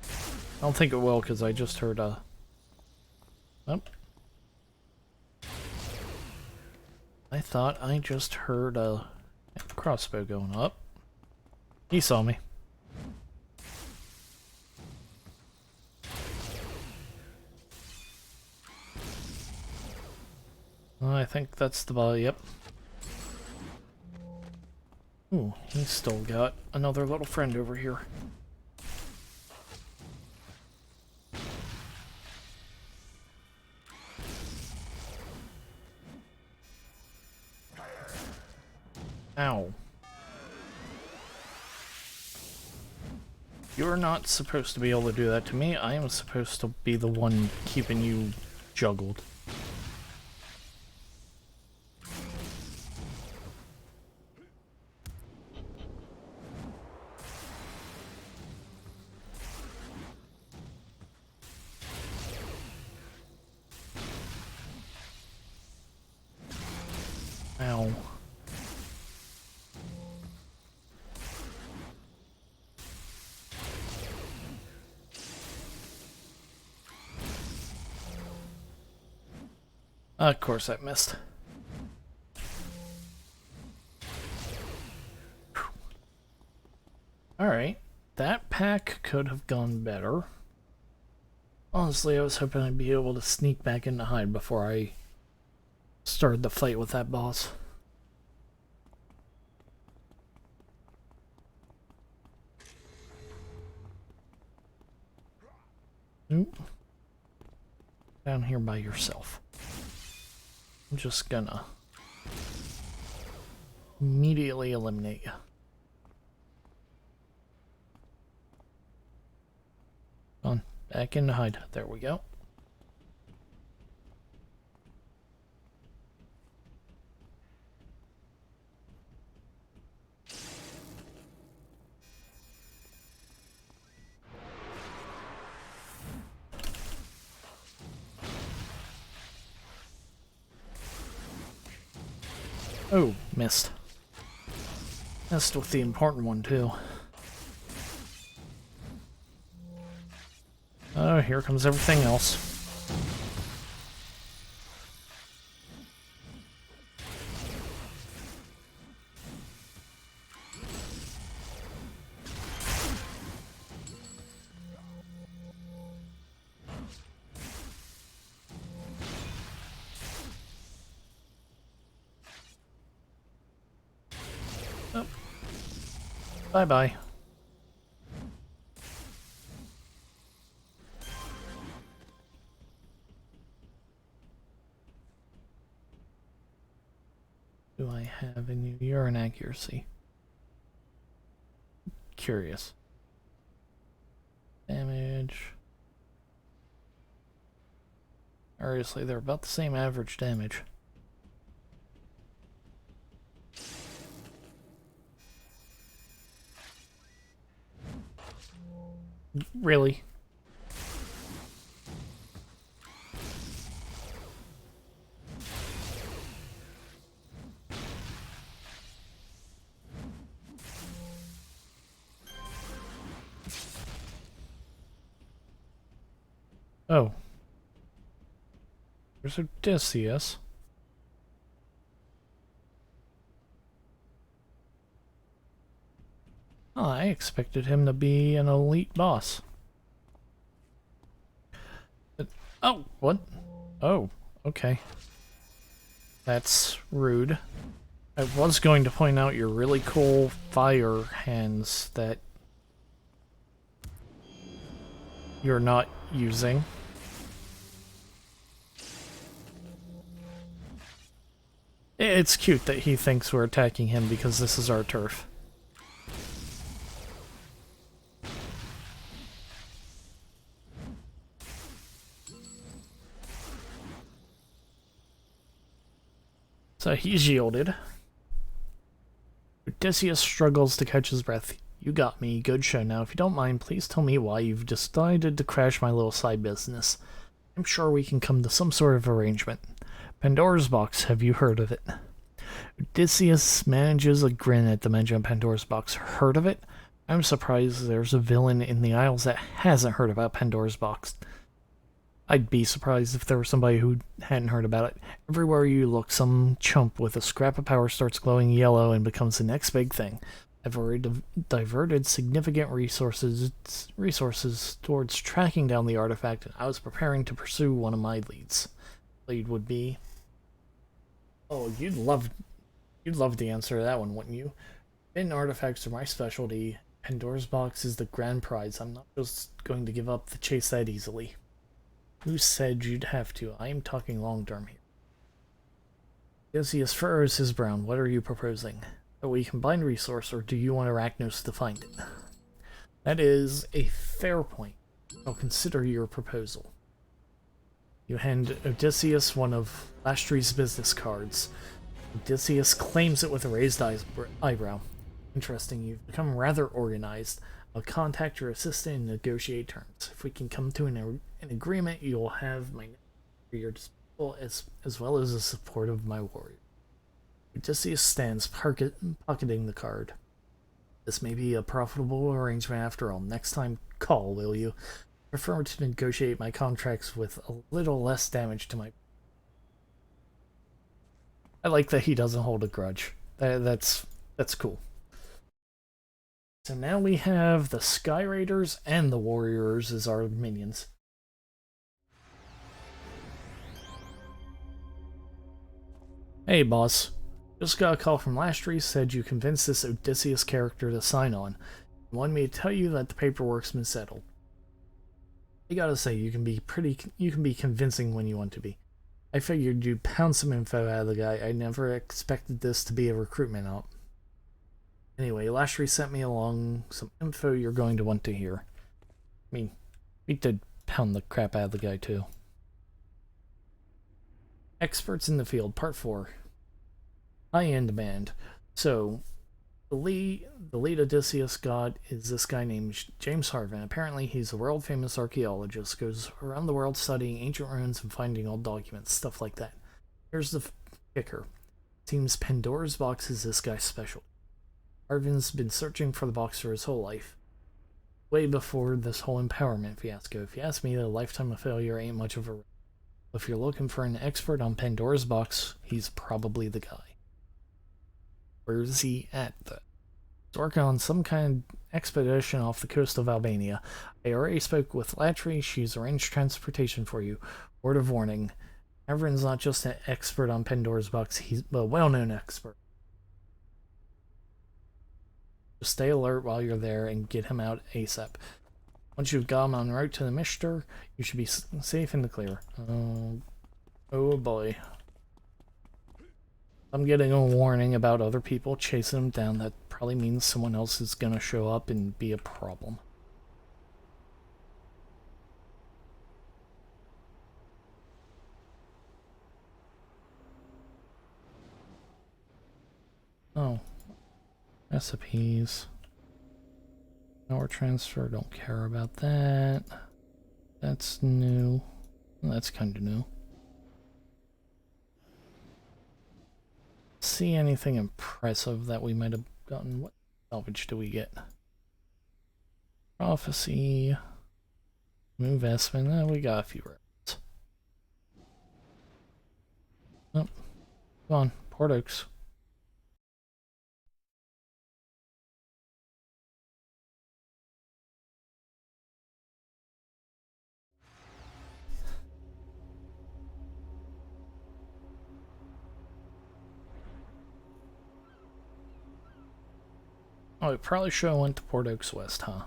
I don't think it will, because I just heard a... Oh. I thought I just heard a crossbow going up. He saw me. I think that's the ball, yep. Ooh, he's still got another little friend over here. Ow. You're not supposed to be able to do that to me. I am supposed to be the one keeping you juggled. Ow. Of course I missed. Alright, that pack could have gone better. Honestly, I was hoping I'd be able to sneak back in to hide before I started the fight with that boss. Nope. Down here by yourself. I'm just gonna immediately eliminate you. On, back in to hide. There we go. Oh, missed. Missed with the important one, too. Oh, here comes everything else. Oh. Bye-bye. Do I have any urine accuracy? Curious. Damage. Seriously, they're about the same average damage. Really? Oh. There's Odysseus. Oh, I expected him to be an elite boss. But, oh, what? Oh, okay. That's rude. I was going to point out your really cool fire hands that you're not using. It's cute that he thinks we're attacking him because this is our turf. So he's yielded. Odysseus struggles to catch his breath. You got me. Good show. Now, if you don't mind, please tell me why you've decided to crash my little side business. I'm sure we can come to some sort of arrangement. Pandora's Box, have you heard of it? Odysseus manages a grin at the mention of Pandora's Box. Heard of it? I'm surprised there's a villain in the Isles that hasn't heard about Pandora's Box. I'd be surprised if there was somebody who hadn't heard about it. Everywhere you look, some chump with a scrap of power starts glowing yellow and becomes the next big thing. I've already diverted significant resources towards tracking down the artifact, and I was preparing to pursue one of my leads. Lead would be... Oh, you'd love the answer to that one, wouldn't you? Bane artifacts are my specialty. Pandora's Box is the grand prize. I'm not just going to give up the chase that easily. Who said you'd have to? I am talking long term here. Odysseus furrows his brow. What are you proposing? That we combine resource, or do you want Arachnos to find it? That is a fair point. I'll consider your proposal. You hand Odysseus one of Lastry's business cards. Odysseus claims it with a raised eyebrow. Interesting, you've become rather organized. I'll contact your assistant and negotiate terms. If we can come to an agreement, you'll have my for your disposal as well as the support of my warrior. Odysseus stands pocketing the card. This may be a profitable arrangement after all. Next time, call, will you? I prefer to negotiate my contracts with a little less damage to my... I like that he doesn't hold a grudge. That's cool. So now we have the Sky Raiders and the Warriors as our minions. Hey boss, just got a call from Lastry, said you convinced this Odysseus character to sign on. He wanted me to tell you that the paperwork's been settled. I gotta say, you can be convincing when you want to be. I figured you'd pound some info out of the guy. I never expected this to be a recruitment op. Anyway, Lashry sent me along some info you're going to want to hear. I mean, we did pound the crap out of the guy too. Experts in the Field, Part 4. High in demand. So, the lead Odysseus god is this guy named James Harvin. Apparently, he's a world-famous archaeologist, goes around the world studying ancient ruins and finding old documents, stuff like that. Here's the kicker. Seems Pandora's box is this guy's special. Harvin's been searching for the box for his whole life. Way before this whole empowerment fiasco. If you ask me, a lifetime of failure ain't much of a risk. If you're looking for an expert on Pandora's box, he's probably the guy. Where's he at, though? He's working on some kind of expedition off the coast of Albania. I already spoke with Latry. She's arranged transportation for you. Word of warning. Harvin's not just an expert on Pandora's box, he's a well-known expert. Just stay alert while you're there and get him out ASAP. Once you've got him en route to the Mishter, you should be safe in the clear. Oh boy. I'm getting a warning about other people chasing him down. That probably means someone else is gonna show up and be a problem. Oh. Recipes. Power transfer, don't care about that. That's new. Well, that's kind of new. See anything impressive that we might have gotten? What salvage do we get? Prophecy. New investment. We got a few rounds. Oh, come on, Port Oaks. Oh, we probably should have went to Port Oaks West, huh?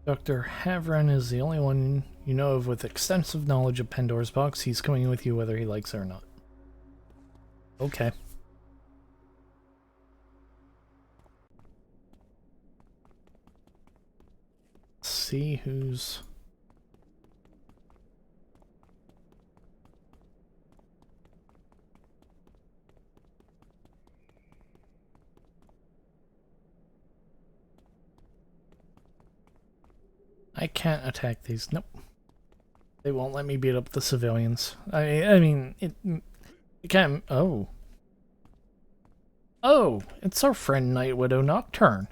Dr. Havran is the only one you know of with extensive knowledge of Pandora's box. He's coming with you whether he likes it or not. Okay. Let's see who's... I can't attack these. Nope. They won't let me beat up the civilians. I mean, it can't... Oh. Oh, it's our friend Night Widow Nocturne.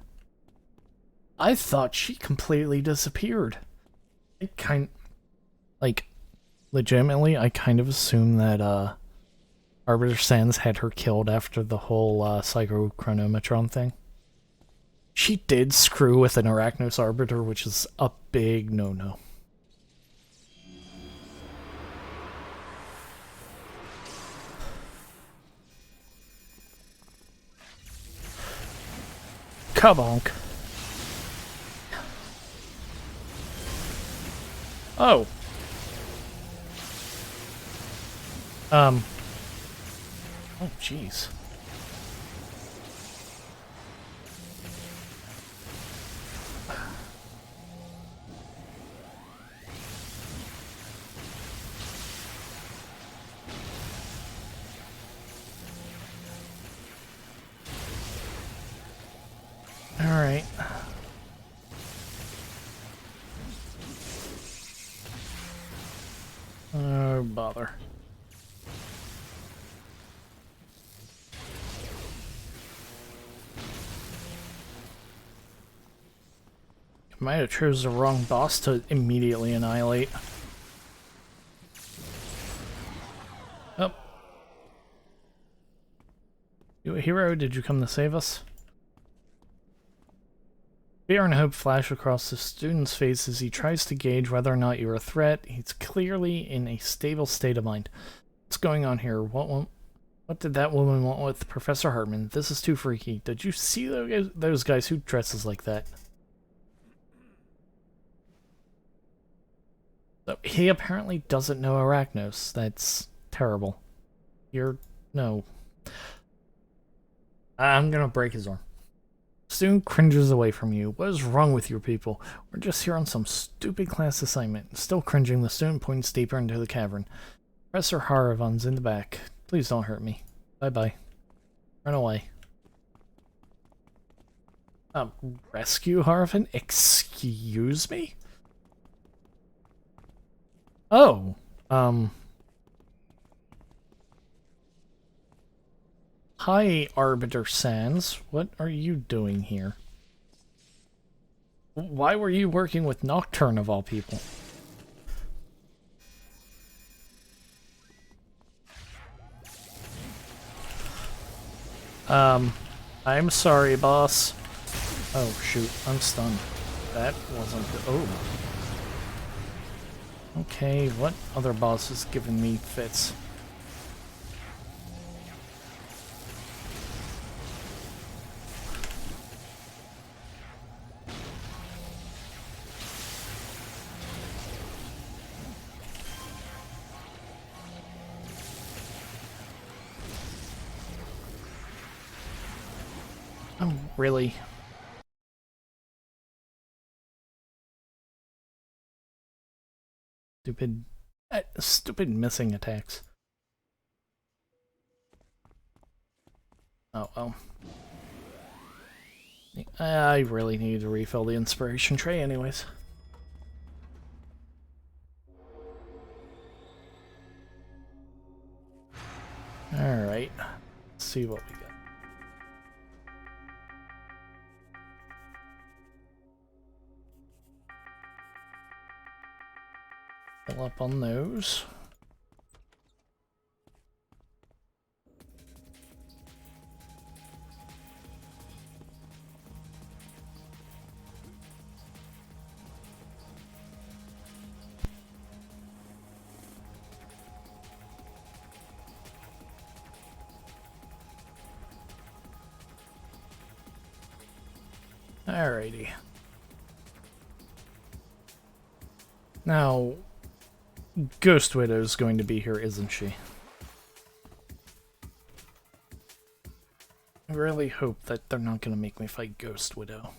I thought she completely disappeared. Like, legitimately, I kind of assumed that, Arbiter Sands had her killed after the whole, Psycho-Chronometron thing. She did screw with an Arachnos Arbiter, which is a big no-no. Kabonk. Oh. Oh, jeez. bother. I might have chose the wrong boss to immediately annihilate. Oh. You a hero? Did you come to save us? Fear and hope flash across the student's face as he tries to gauge whether or not you're a threat. He's clearly in a stable state of mind. What's going on here? What did that woman want with Professor Hartman? This is too freaky. Did you see those guys who dresses like that? So he apparently doesn't know Arachnos. That's terrible. No. I'm gonna break his arm. Student cringes away from you. What is wrong with you people? We're just here on some stupid class assignment. Still cringing, the student points deeper into the cavern. Professor Haravan's in the back. Please don't hurt me. Bye-bye. Run away. Rescue Haravan? Excuse me? Oh, Hi, Arbiter Sans. What are you doing here? Why were you working with Nocturne of all people? I'm sorry, boss. Oh, shoot. I'm stunned. That wasn't good. Oh. Okay, what other boss is giving me fits? Really? Stupid missing attacks. Oh, well. I really need to refill the inspiration tray anyways. Alright. Let's see what we got. Fill up on those. Alrighty. Now, Ghost Widow's going to be here, isn't she? I really hope that they're not going to make me fight Ghost Widow.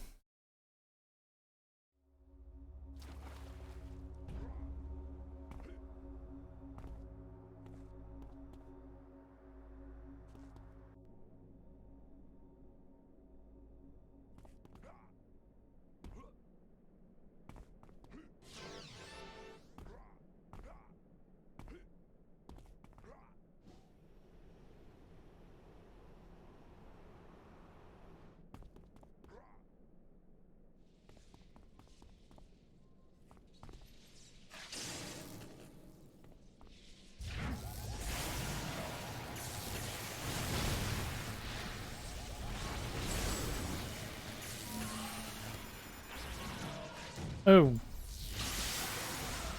Oh.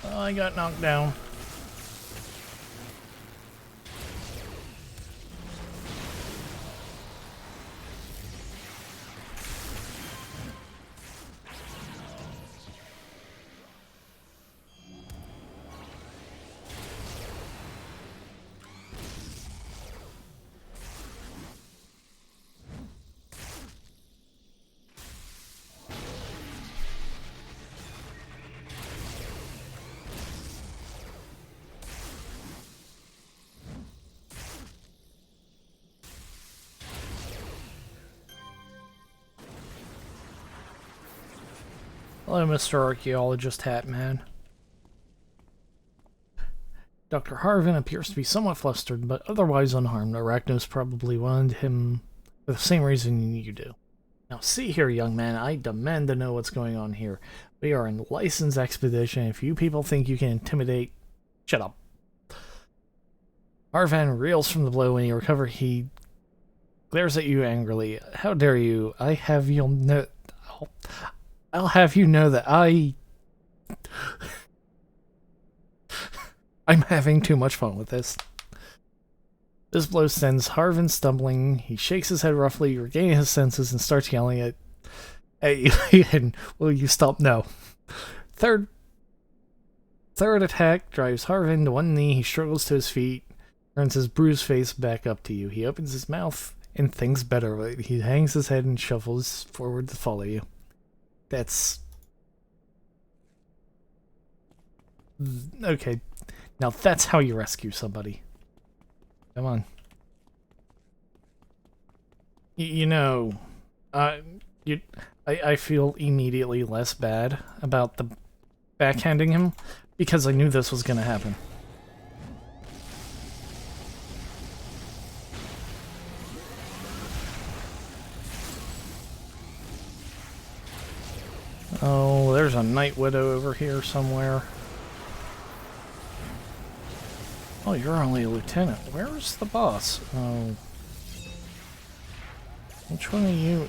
I got knocked down. Hello, Mr. Archaeologist Hat Man. Dr. Harvin appears to be somewhat flustered, but otherwise unharmed. Arachnos probably wanted him for the same reason you do. Now see here, young man, I demand to know what's going on here. We are in licensed expedition. If you people think you can intimidate... Shut up. Harvan reels from the blow. When he recovers, he glares at you angrily. How dare you? I'll have you know that I'm having too much fun with this. This blow sends Harvan stumbling. He shakes his head roughly, regaining his senses, and starts yelling at you. And will you stop? No. Third attack drives Harvan to one knee. He struggles to his feet, turns his bruised face back up to you. He opens his mouth and thinks better of it. He hangs his head and shuffles forward to follow you. That's... okay. Now that's how you rescue somebody. Come on. You know, I feel immediately less bad about the backhanding him because I knew this was going to happen. Oh, there's a Night Widow over here somewhere. Oh, you're only a lieutenant. Where's the boss? Oh. Which one are you?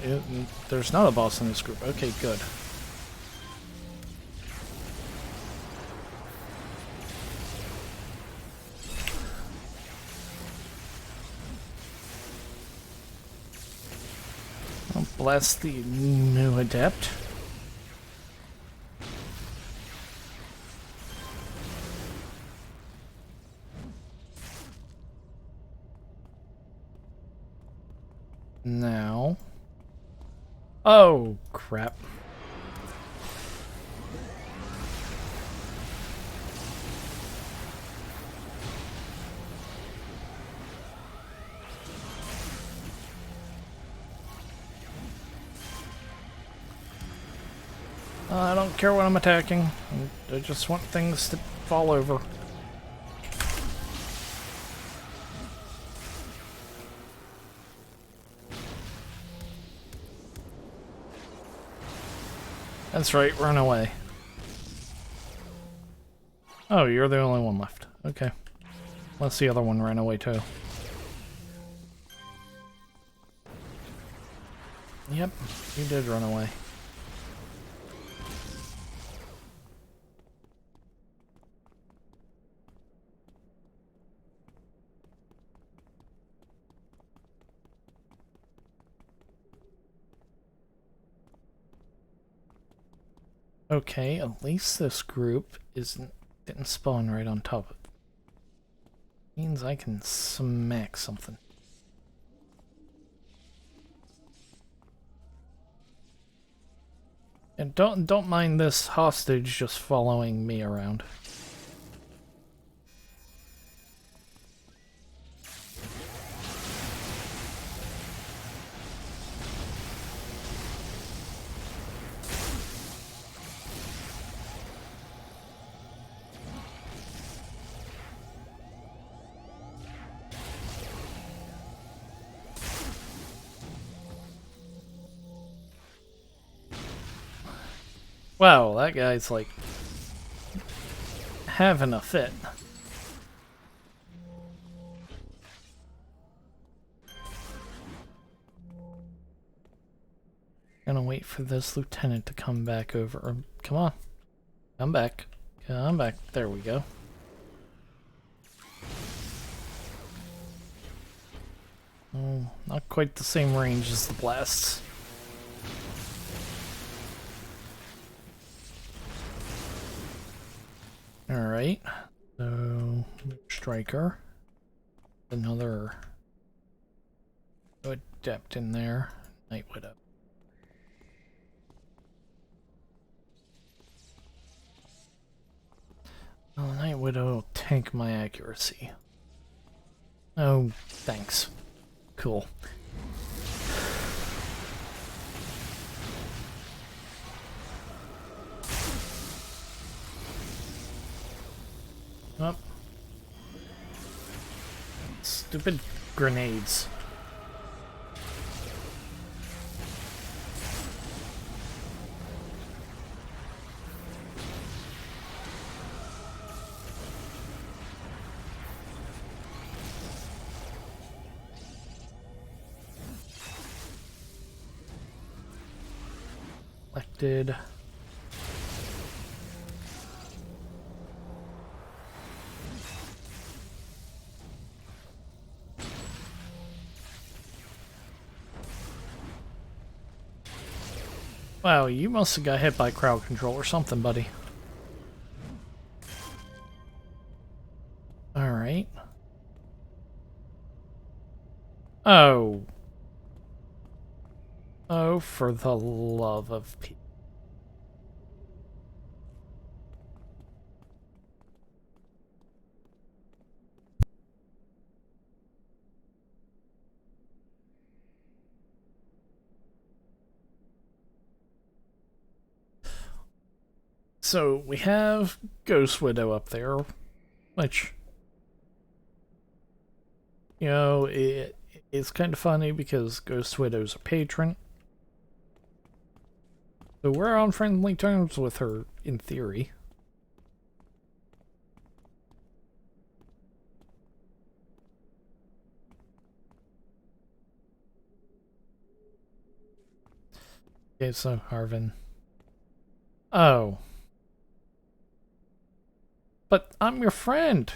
There's not a boss in this group. Okay, good. I'll blast the new adept. Now... oh, crap. I don't care what I'm attacking. I just want things to fall over. That's right, run away. Oh, you're the only one left. Okay. Unless the other one ran away too. Yep, you did run away. Okay, at least this group didn't spawn right on top of it. Means I can smack something. And don't mind this hostage just following me around. Wow, that guy's like having a fit. Gonna wait for this lieutenant to come back over. Come on. Come back. Come back. There we go. Oh, not quite the same range as the blasts. Alright, so striker, another adept in there, Night Widow. Oh, Night Widow will tank my accuracy. Oh, thanks. Cool. Up. Stupid grenades. Selected. Wow, you must have got hit by crowd control or something, buddy. Alright. Oh. Oh, for the love of Pete. So, we have Ghost Widow up there, which, you know, it's kind of funny because Ghost Widow's a patron. So we're on friendly terms with her, in theory. Okay, so Harvin. Oh. But I'm your friend.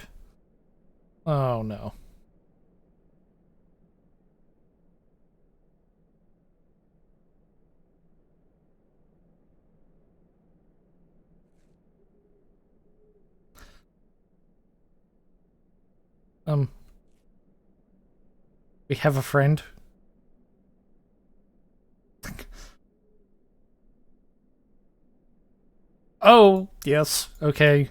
Oh no. We have a friend. Oh, yes, okay.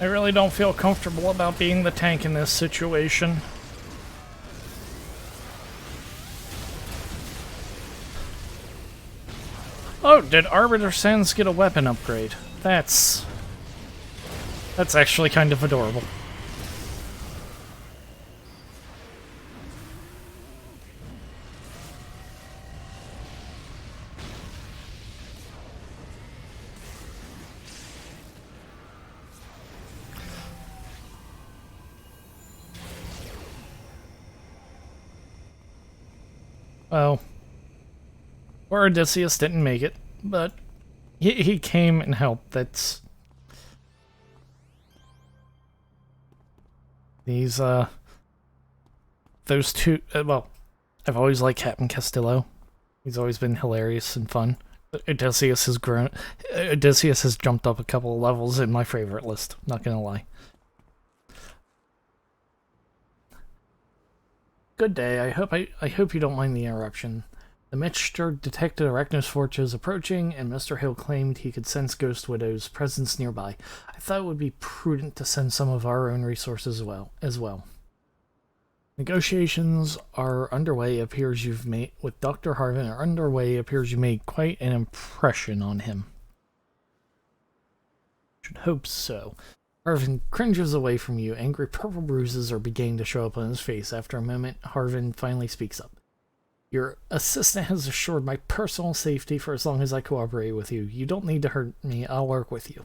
I really don't feel comfortable about being the tank in this situation. Oh, did Arbiter Sans get a weapon upgrade? That's actually kind of adorable. Well, or Odysseus didn't make it, but he came and helped. That's these those two. Well, I've always liked Captain Castillo. He's always been hilarious and fun. Odysseus has grown. Odysseus has jumped up a couple of levels in my favorite list. Not gonna lie. Good day. I hope you don't mind the interruption. The mixture detected Arachnos forges approaching, and Mr. Hill claimed he could sense Ghost Widow's presence nearby. I thought it would be prudent to send some of our own resources as well. Negotiations are underway. Appears you've made with Dr. Harvin are underway. Appears you made quite an impression on him. Should hope so. Harvin cringes away from you. Angry purple bruises are beginning to show up on his face. After a moment, Harvin finally speaks up. Your assistant has assured my personal safety for as long as I cooperate with you. You don't need to hurt me. I'll work with you.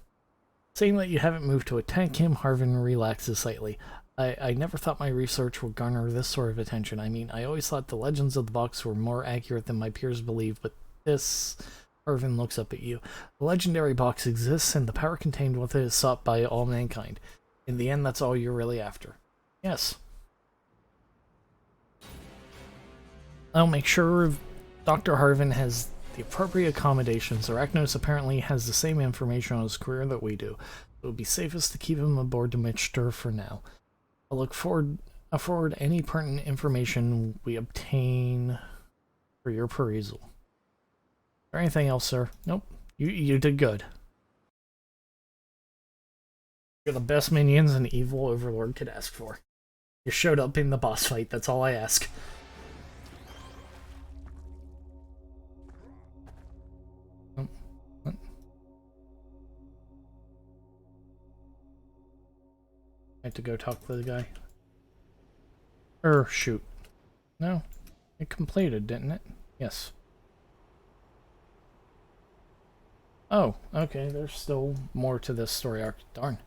Saying that you haven't moved to attack him, Harvin relaxes slightly. I never thought my research would garner this sort of attention. I mean, I always thought the legends of the box were more accurate than my peers believed, but this... Harvin looks up at you. The legendary box exists, and the power contained within it is sought by all mankind. In the end, that's all you're really after. Yes. I'll make sure Dr. Harvin has the appropriate accommodations. Arachnos apparently has the same information on his career that we do. It would be safest to keep him aboard the Mitchter for now. I'll look forward any pertinent information we obtain for your perusal. Is there anything else, sir? Nope. You did good. You're the best minions an evil overlord could ask for. You showed up in the boss fight, that's all I ask. I have to go talk to the guy. Shoot. No. It completed, didn't it? Yes. Oh, okay, there's still more to this story arc. Darn.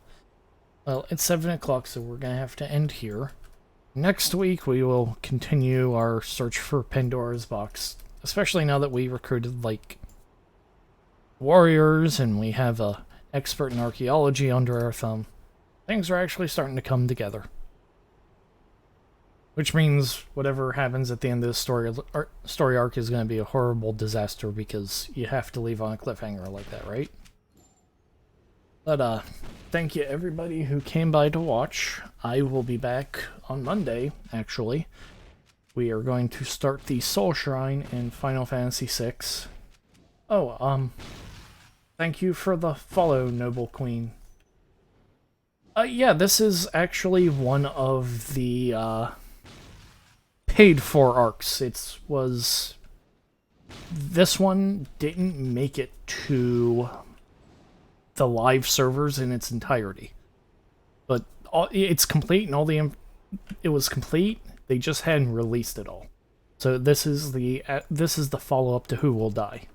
Well, it's 7 o'clock, so we're gonna have to end here. Next week, we will continue our search for Pandora's box. Especially now that we recruited, like, warriors, and we have a expert in archaeology under our thumb. Things are actually starting to come together. Which means whatever happens at the end of the story arc is going to be a horrible disaster because you have to leave on a cliffhanger like that, right? But, thank you everybody who came by to watch. I will be back on Monday, actually. We are going to start the Soul Shrine in Final Fantasy VI. Oh, thank you for the follow, Noble Queen. Yeah, this is actually one of the, paid for arcs. This one didn't make it to the live servers in its entirety, but it's complete, and it was complete. They just hadn't released it all. So this is the follow-up to Who Will Die,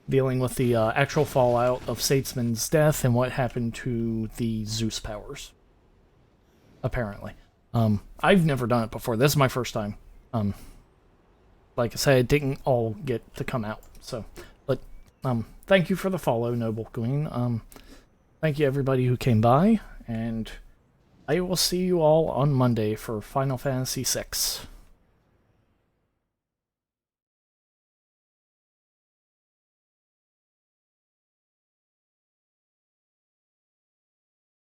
dealing with the actual fallout of Satesman's death and what happened to the Zeus powers. Apparently. I've never done it before. This is my first time. Like I said, it didn't all get to come out. So, but, thank you for the follow, Noble Queen. Thank you everybody who came by, and I will see you all on Monday for Final Fantasy VI.